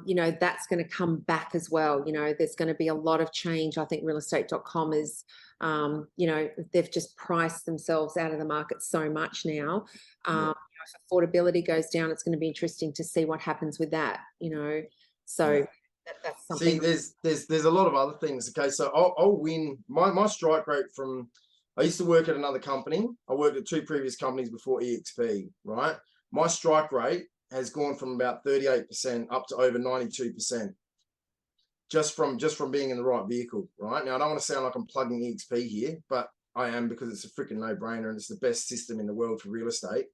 Yeah. That's going to come back as well. There's going to be a lot of change. I think realestate.com is, they've just priced themselves out of the market so much now. If affordability goes down, it's going to be interesting to see what happens with that, so that's something. See, there's a lot of other things. Okay, so I'll win my strike rate from, I used to work at another company. I worked at 2 previous companies before EXP, right? My strike rate has gone from about 38% up to over 92%. Just from being in the right vehicle, right? Now, I don't want to sound like I'm plugging EXP here, but I am, because it's a freaking no-brainer, and it's the best system in the world for real estate.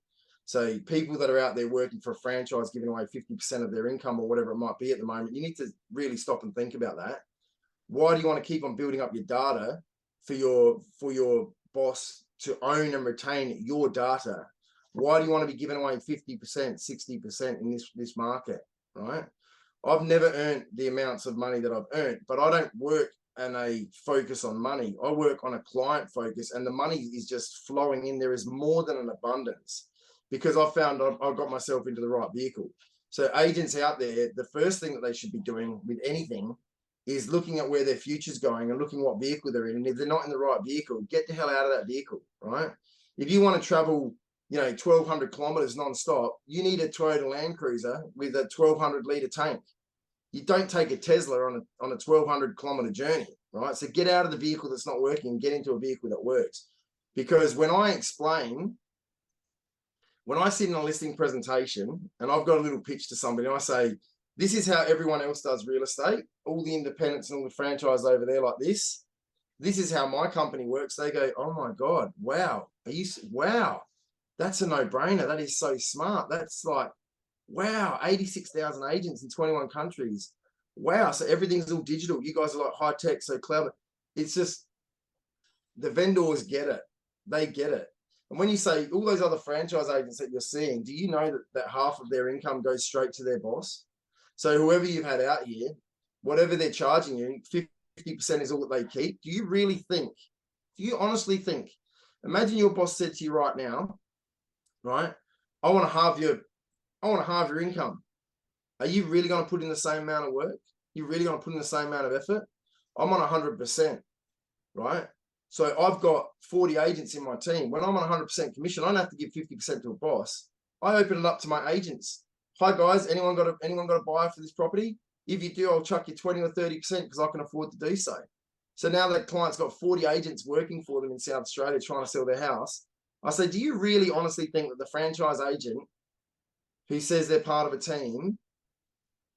So people that are out there working for a franchise, giving away 50% of their income or whatever it might be at the moment, you need to really stop and think about that. Why do you want to keep on building up your data for your boss to own and retain your data? Why do you want to be giving away 50%, 60% in this market, right? I've never earned the amounts of money that I've earned, but I don't work and a focus on money. I work on a client focus, and the money is just flowing in. There is more than an abundance, because I found I've got myself into the right vehicle. So agents out there, the first thing that they should be doing with anything is looking at where their future's going and looking what vehicle they're in. And if they're not in the right vehicle, get the hell out of that vehicle, right? If you want to travel 1,200 kilometers non-stop, you need a Toyota Land Cruiser with a 1,200 litre tank. You don't take a Tesla on a 1,200 kilometer journey, right? So get out of the vehicle that's not working and get into a vehicle that works. Because when I explain when I sit in a listing presentation and I've got a little pitch to somebody and I say, this is how everyone else does real estate, all the independents and all the franchise over there like this. This is how my company works. They go, oh my God, wow. Wow. That's a no-brainer. That is so smart. That's like, wow, 86,000 agents in 21 countries. Wow. So everything's all digital. You guys are like high tech, so clever. It's just, the vendors get it. They get it. And when you say all those other franchise agents that you're seeing, do you know that half of their income goes straight to their boss? So whoever you've had out here, whatever they're charging you, 50% is all that they keep. Do you really think, do you honestly think, imagine your boss said to you right now, right, I want to halve your income. Are you really going to put in the same amount of work? You really going to put in the same amount of effort? I'm on 100%, right? So I've got 40 agents in my team. When I'm on 100% commission, I don't have to give 50% to a boss. I open it up to my agents. Hi guys, anyone got a buyer for this property? If you do, I'll chuck you 20 or 30% because I can afford to do so. So now that client's got 40 agents working for them in South Australia trying to sell their house, I say, do you really honestly think that the franchise agent who says they're part of a team,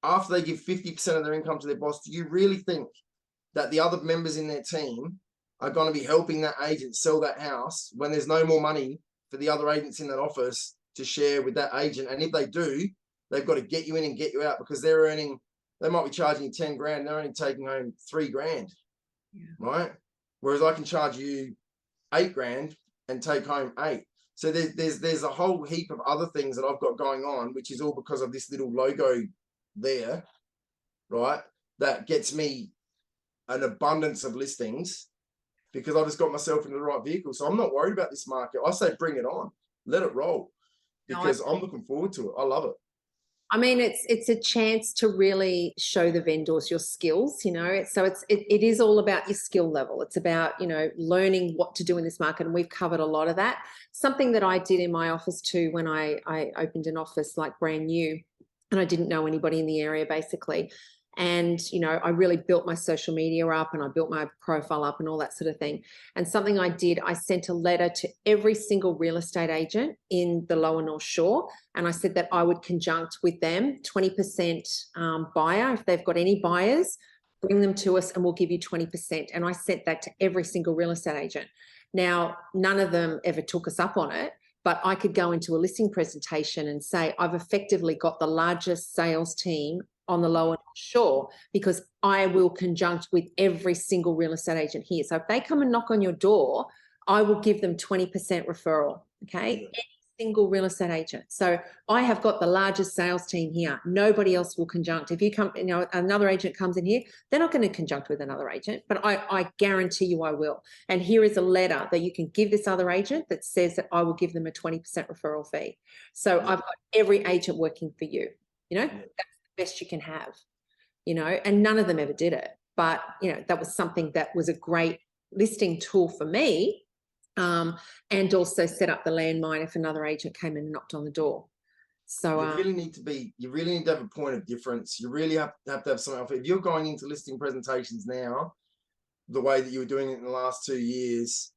after they give 50% of their income to their boss, do you really think that the other members in their team are going to be helping that agent sell that house when there's no more money for the other agents in that office to share with that agent? And if they do, they've got to get you in and get you out because they're earning, they might be charging you 10 grand, they're only taking home 3 grand, right? Whereas I can charge you 8 grand and take home 8. So there's a whole heap of other things that I've got going on, which is all because of this little logo there, right? That gets me an abundance of listings because I just got myself into the right vehicle. So I'm not worried about this market. I say, bring it on, let it roll, because I'm looking forward to it. I love it. I mean, it's a chance to really show the vendors your skills, you know. So it is all about your skill level. It's about, you know, learning what to do in this market, and we've covered a lot of that. Something that I did in my office too when I opened an office like brand new, and I didn't know anybody in the area basically. And, you know, I really built my social media up and I built my profile up and all that sort of thing. And something I did, I sent a letter to every single real estate agent in the Lower North Shore. And I said that I would conjunct with them 20% buyer. If they've got any buyers, bring them to us and we'll give you 20%. And I sent that to every single real estate agent. Now, none of them ever took us up on it, but I could go into a listing presentation and say, I've effectively got the largest sales team on the Lower North Shore because I will conjunct with every single real estate agent here. So if they come and knock on your door, I will give them 20% referral, okay? Yeah. Any single real estate agent. So I have got the largest sales team here. Nobody else will conjunct. If you come, you know, another agent comes in here, they're not going to conjunct with another agent, but I guarantee you I will. And here is a letter that you can give this other agent that says that I will give them a 20% referral fee. So yeah. I've got every agent working for you, you know, yeah. That's best you can have, you know, and none of them ever did it. But, you know, that was something that was a great listing tool for me, and also set up the landmine if another agent came in and knocked on the door. So you really need to have a point of difference. You really have to have something else. If you're going into listing presentations now, the way that you were doing it in the last 2 years,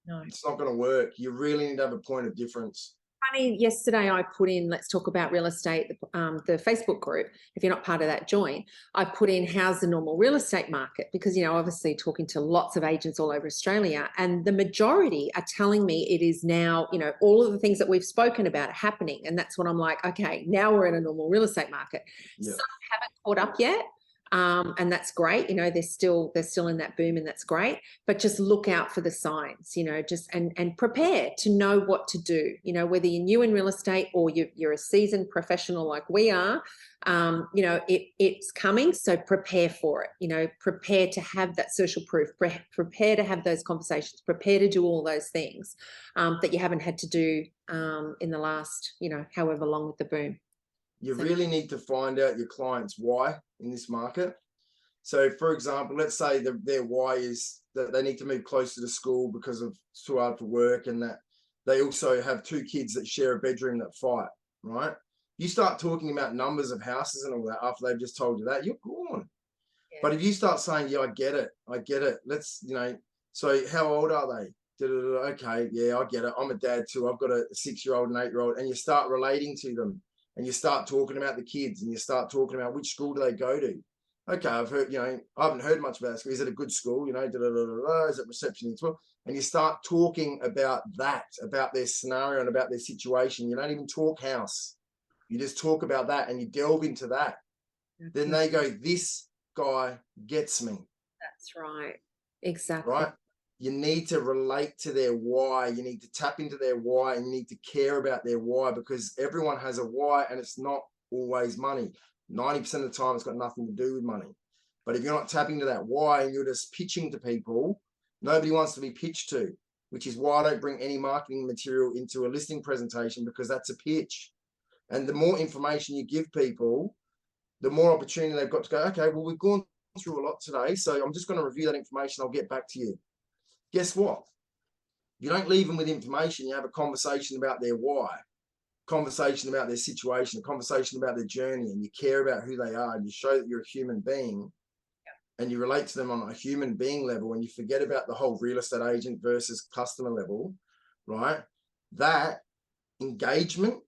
no, it's not going to work. You really need to have a point of difference. Funny, yesterday I put in, let's talk about real estate, the Facebook group. If you're not part of that, join. I put in, how's the normal real estate market? Because, you know, obviously talking to lots of agents all over Australia, and the majority are telling me it is now, you know, all of the things that we've spoken about are happening. And that's when I'm like, okay, now we're in a normal real estate market. Yeah. Some haven't caught up yet. And that's great, you know, they're still in that boom, and that's great. But just look out for the signs, you know, just and prepare to know what to do. You know, whether you're new in real estate or you're a seasoned professional like we are, you know, it's coming. So prepare for it. You know, prepare to have that social proof. Prepare to have those conversations. Prepare to do all those things that you haven't had to do in the last, you know, however long with the boom. You really need to find out your client's why in this market. So, for example, let's say their why is that they need to move closer to school because of it's too hard for work, and that they also have 2 kids that share a bedroom that fight, right? You start talking about numbers of houses and all that after they've just told you that, you're gone. Yeah. But if you start saying, yeah, I get it. Let's, you know, so how old are they? Okay, yeah, I get it. I'm a dad too. I've got a 6-year-old and 8-year-old, and you start relating to them, and you start talking about the kids, and you start talking about which school do they go to. Okay, I've heard, I haven't heard much about school. Is it a good school? Is it reception as well? And you start talking about that, about their scenario and about their situation. You don't even talk house. You just talk about that, and you delve into that. Then they go, this guy gets me. That's right. Exactly. Right? You need to relate to their why. You need to tap into their why, and you need to care about their why, because everyone has a why, and it's not always money. 90% of the time, it's got nothing to do with money. But if you're not tapping to that why and you're just pitching to people, nobody wants to be pitched to, which is why I don't bring any marketing material into a listing presentation, because that's a pitch. And the more information you give people, the more opportunity they've got to go, okay, well, we've gone through a lot today, so I'm just going to review that information. I'll get back to you. Guess what? You don't leave them with information. You have a conversation about their why, conversation about their situation, a conversation about their journey, and you care about who they are, and you show that you're a human being, and you relate to them on a human being level, and you forget about the whole real estate agent versus customer level, right? That engagement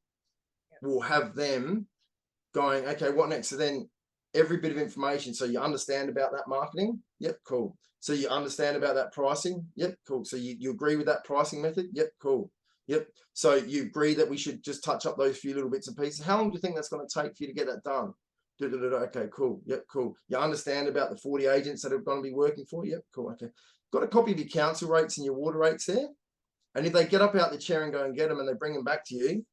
will have them going, okay, what next? So then every bit of information, so you understand about that marketing, yep, cool. So you understand about that pricing, yep, cool. So you agree with that pricing method, yep, cool, yep. So you agree that we should just touch up those few little bits and pieces. How long do you think that's going to take for you to get that done? Okay, cool, yep, cool. You understand about the 40 agents that are going to be working for you, yep, cool, okay. Got a copy of your council rates and your water rates there? And if they get up out the chair and go and get them and they bring them back to you,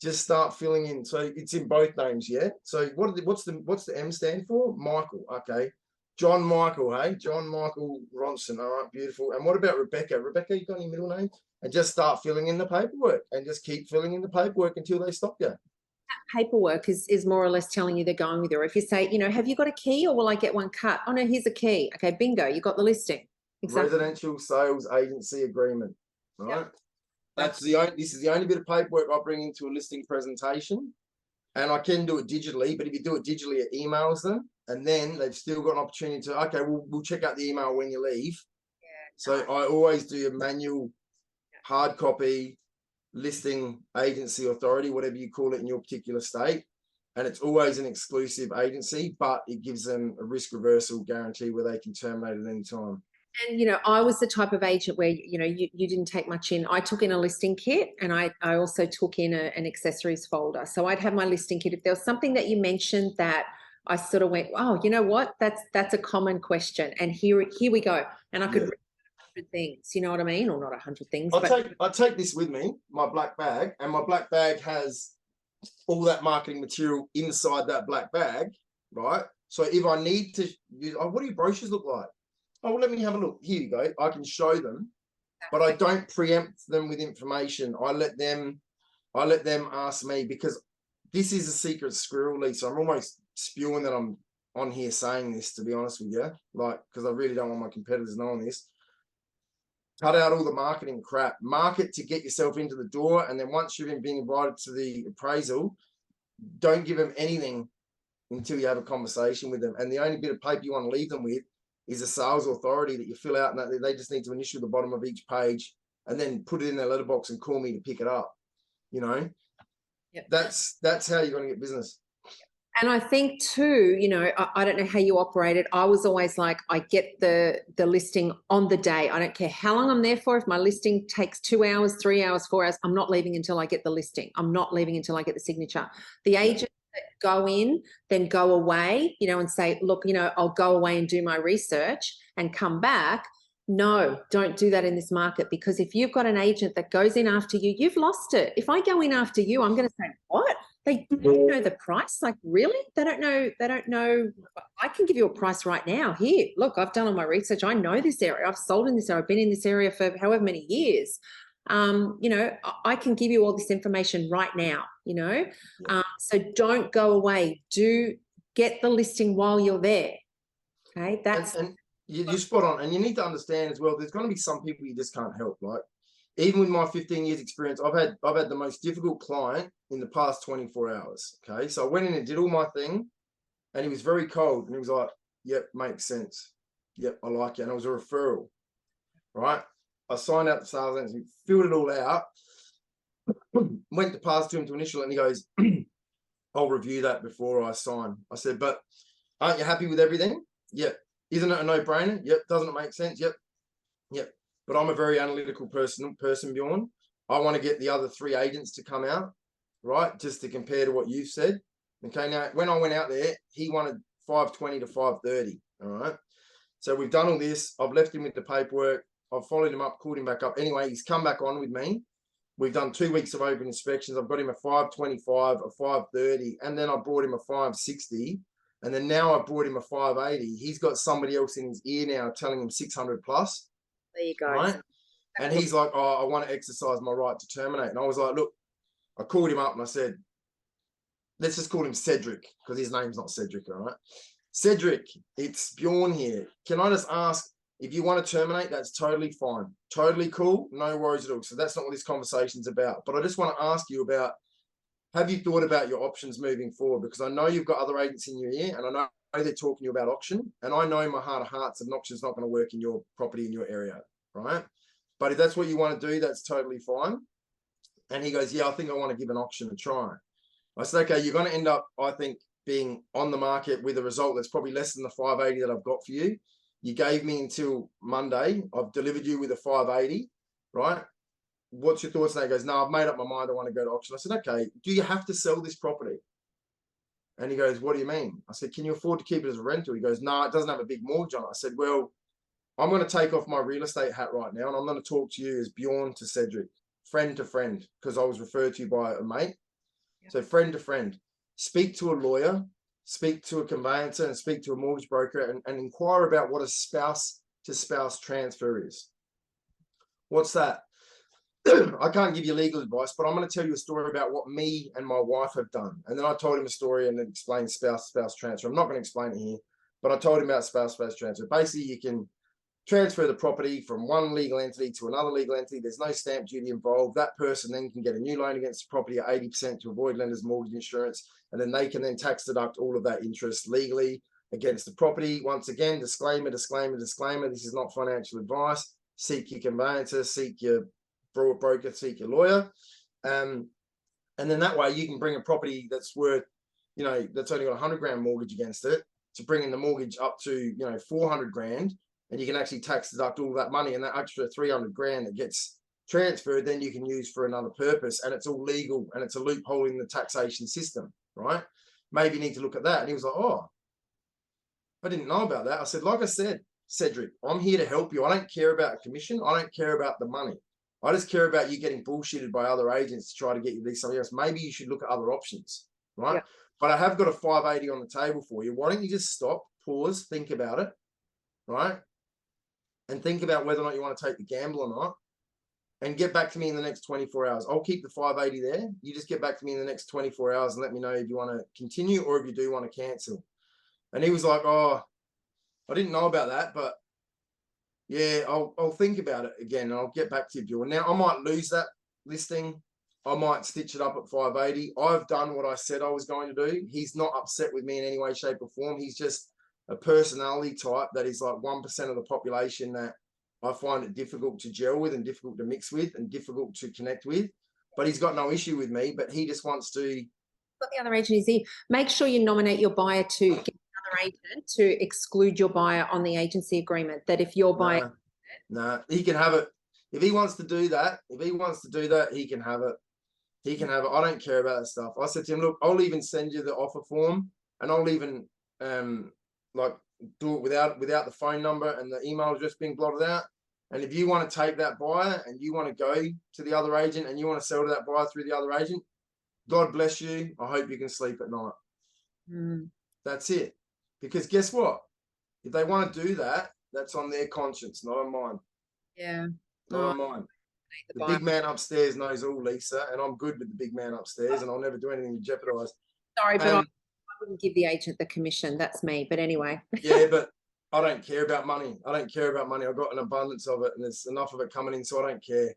just start filling in. So it's in both names, yeah. So what's the M stand for? Michael. Okay, John Michael. Hey, John Michael Ronson. All right, beautiful. And what about Rebecca? Rebecca, you got any middle name? And just start filling in the paperwork, and just keep filling in the paperwork until they stop you. Paperwork is more or less telling you they're going with you. Or if you say, have you got a key, or will I get one cut? Oh no, here's a key. Okay, bingo, you got the listing. Exactly. Residential sales agency agreement. Right. Yep. This is the only bit of paperwork I bring into a listing presentation, and I can do it digitally. But if you do it digitally, it emails them, and then they've still got an opportunity to, okay, we'll check out the email when you leave. Yeah, so nice. I always do a manual, hard copy listing agency authority, whatever you call it in your particular state, and it's always an exclusive agency, but it gives them a risk reversal guarantee where they can terminate at any time. And, I was the type of agent where, you didn't take much in. I took in a listing kit, and I also took in an accessories folder. So I'd have my listing kit. If there was something that you mentioned that I sort of went, oh, you know what? That's a common question. And here we go. And I could read 100 things, you know what I mean? Or not 100 things. I take this with me, my black bag, and my black bag has all that marketing material inside that black bag, right? So if I need to use, what do your brochures look like? Oh, well, let me have a look. Here you go. I can show them, but I don't preempt them with information. I let them ask me, because this is a secret squirrel, Lisa. I'm almost spewing that I'm on here saying this, to be honest with you, because I really don't want my competitors knowing this. Cut out all the marketing crap. Market to get yourself into the door, and then once you've been invited to the appraisal, don't give them anything until you have a conversation with them. And the only bit of paper you want to leave them with is a sales authority that you fill out, and that they just need to initial the bottom of each page and then put it in their letterbox and call me to pick it up. Yep. That's how you're going to get business. And I think too, I don't know how you operated. I was always like, I get the listing on the day. I don't care how long I'm there for. If my listing takes 2 hours, 3 hours, 4 hours, I'm not leaving until I get the listing. I'm not leaving until I get the signature. The agent that go in, then go away, and say, look, I'll go away and do my research and come back. No, don't do that in this market, because if you've got an agent that goes in after you, you've lost it. If I go in after you, I'm going to say, what? They don't know the price? Like, really? They don't know. I can give you a price right now. Here, look, I've done all my research. I know this area. I've sold in this area. I've been in this area for however many years. I can give you all this information right now, so don't go away. Do get the listing while you're there. Okay. And you're spot on. And you need to understand as well, there's going to be some people you just can't help, right? Even with my 15 years experience, I've had the most difficult client in the past 24 hours. Okay. So I went in and did all my thing, and he was very cold, and he was like, yep, makes sense. Yep, I like you. And it was a referral, right? I signed out the sales agent, filled it all out, went to pass to him to initial, and he goes, I'll review that before I sign. I said, but aren't you happy with everything? Yep. Isn't it a no-brainer? Yep. Doesn't it make sense? Yep. Yep. But I'm a very analytical person, Bjorn. I want to get the other 3 agents to come out, right? Just to compare to what you've said. Okay. Now, when I went out there, he wanted 520 to 530. All right. So we've done all this. I've left him with the paperwork. I've followed him up, called him back up. Anyway, he's come back on with me. We've done 2 weeks of open inspections. I've got him a 525, a 530, and then I brought him a 560. And then now I brought him a 580. He's got somebody else in his ear now telling him 600 plus. There you go. Right? And he's like, oh, I want to exercise my right to terminate. And I was like, look, I called him up and I said, let's just call him Cedric, because his name's not Cedric, all right? Cedric, it's Bjorn here. Can I just ask, if you want to terminate, that's totally fine. Totally cool. No worries at all. So that's not what this conversation's about. But I just want to ask you about, have you thought about your options moving forward? Because I know you've got other agents in your ear, and I know they're talking to you about auction. And I know in my heart of hearts that an auction's not going to work in your property in your area, right? But if that's what you want to do, that's totally fine. And he goes, yeah, I think I want to give an auction a try. I said, okay, you're going to end up, I think, being on the market with a result that's probably less than the 580 that I've got for you. You gave me until Monday. I've delivered you with a 580, right? What's your thoughts? And he goes, no, I've made up my mind. I want to go to auction. I said, okay, do you have to sell this property? And he goes, what do you mean? I said, can you afford to keep it as a rental? He goes, no, it doesn't have a big mortgage on it. I said, well, I'm going to take off my real estate hat right now, and I'm going to talk to you as Bjorn to Cedric, friend to friend, because I was referred to you by a mate. Yep. So friend to friend. Speak to a lawyer, speak to a conveyancer, and speak to a mortgage broker, and inquire about what a spouse-to-spouse transfer is. What's that? I can't give you legal advice, but I'm going to tell you a story about what me and my wife have done. And then I told him a story and then explained spouse-to-spouse transfer. I'm not going to explain it here, but I told him about spouse-to-spouse transfer. Basically, you can transfer the property from one legal entity to another legal entity. There's no stamp duty involved. That person then can get a new loan against the property at 80% to avoid lender's mortgage insurance. And then they can then tax deduct all of that interest legally against the property. Once again, disclaimer, disclaimer, disclaimer. This is not financial advice. Seek your conveyancer, seek your broker, seek your lawyer. And then that way you can bring a property that's worth, you know, that's only got 100 grand mortgage against it, to bring in the mortgage up to, you know, 400 grand. And you can actually tax deduct all that money, and that extra 300 grand that gets transferred, then you can use for another purpose, and it's all legal, and it's a loophole in the taxation system, right? Maybe you need to look at that. And he was like, oh, I didn't know about that. I said, like I said, Cedric, I'm here to help you. I don't care about a commission. I don't care about the money. I just care about you getting bullshitted by other agents to try to get you to do something else. Maybe you should look at other options, right? Yeah. But I have got a 580 on the table for you. Why don't you just stop, pause, think about it, right? And think about whether or not you want to take the gamble or not, and get back to me in the next 24 hours. I'll keep the 580 there. You just get back to me in the next 24 hours and let me know if you want to continue or if you do want to cancel. And he was like, oh, I didn't know about that, but yeah, I'll think about it again and I'll get back to you, Bjorn. Now, I might lose that listing. I might stitch it up at 580. I've done what I said I was going to do. He's not upset with me in any way, shape or form. He's just a personality type that is like 1% of the population that I find it difficult to gel with and difficult to mix with and difficult to connect with. But he's got no issue with me, but he just wants to. What the other agent is in. Make sure you nominate your buyer to get another agent to exclude your buyer on the agency agreement, that if your buyer. No, he can have it. If he wants to do that, he can have it. He can have it. I don't care about that stuff. I said to him, look, I'll even send you the offer form, and I'll even like do it without the phone number and the email address being blotted out. And if you want to take that buyer and you want to go to the other agent and you want to sell to that buyer through the other agent, God bless you. I hope you can sleep at night. That's it. Because guess what? If they want to do that, that's on their conscience, not on mine. Yeah. Not on mine. The big man upstairs knows all, Lisa, and I'm good with the big man upstairs, and I'll never do anything to jeopardize. Sorry, but I wouldn't give the agent the commission. That's me. But anyway. Yeah, but I don't care about money. I don't care about money. I've got an abundance of it, and there's enough of it coming in, so I don't care.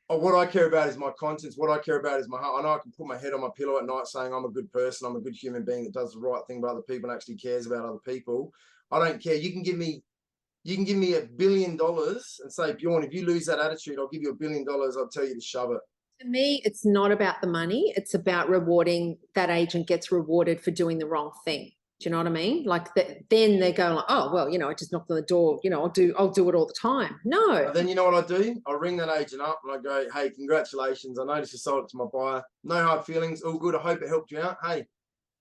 What I care about is my conscience. What I care about is my heart. I know I can put my head on my pillow at night saying I'm a good person, I'm a good human being that does the right thing by other people and actually cares about other people. I don't care. You can give me You can give me $1 billion and say, Bjorn, if you lose that attitude, I'll give you $1 billion. I'll tell you to shove it. To me, it's not about the money. It's about rewarding. That agent gets rewarded for doing the wrong thing. Do you know what I mean? Like that, then they go like, oh, well, I just knocked on the door, I'll do it all the time. No. But then you know what I do? I ring that agent up and I go, hey, congratulations. I noticed you sold it to my buyer. No hard feelings. All good. I hope it helped you out. Hey,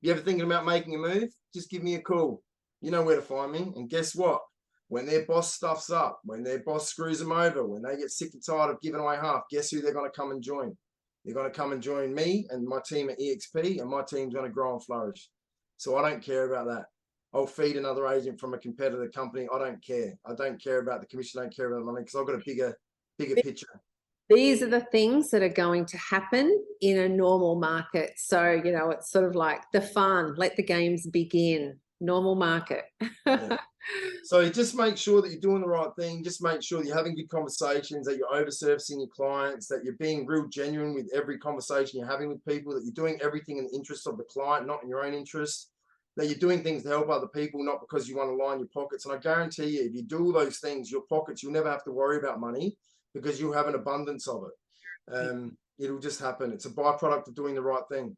you ever thinking about making a move? Just give me a call. You know where to find me. And guess what? When their boss stuffs up, when their boss screws them over, when they get sick and tired of giving away half, guess who they're going to come and join? They're going to come and join me and my team at EXP, and my team's going to grow and flourish. So I don't care about that. I'll feed another agent from a competitor company. I don't care. I don't care about the commission. I don't care about the money because I've got a bigger picture. These are the things that are going to happen in a normal market. So, it's sort of like the fun, let the games begin, normal market. Yeah. So just make sure that you're doing the right thing. Just make sure that you're having good conversations, that you're over-servicing your clients, that you're being real genuine with every conversation you're having with people, that you're doing everything in the interest of the client, not in your own interest, that you're doing things to help other people, not because you want to line your pockets. And I guarantee you, if you do all those things, your pockets, you'll never have to worry about money because you'll have an abundance of it. It'll just happen. It's a byproduct of doing the right thing.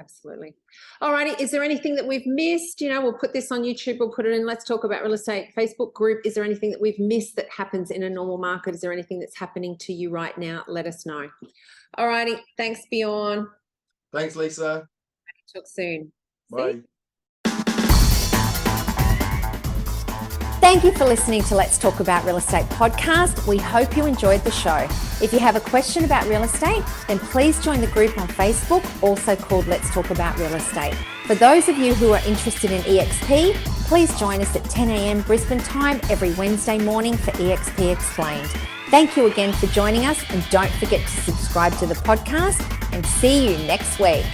Absolutely. All righty. Is there anything that we've missed? We'll put this on YouTube. We'll put it in Let's Talk About Real Estate Facebook group. Is there anything that we've missed that happens in a normal market? Is there anything that's happening to you right now? Let us know. All righty. Thanks, Bjorn. Thanks, Lisa. Talk soon. Bye. Thank you for listening to Let's Talk About Real Estate podcast. We hope you enjoyed the show. If you have a question about real estate, then please join the group on Facebook, also called Let's Talk About Real Estate. For those of you who are interested in EXP, please join us at 10 a.m. Brisbane time every Wednesday morning for EXP Explained. Thank you again for joining us, and don't forget to subscribe to the podcast, and see you next week.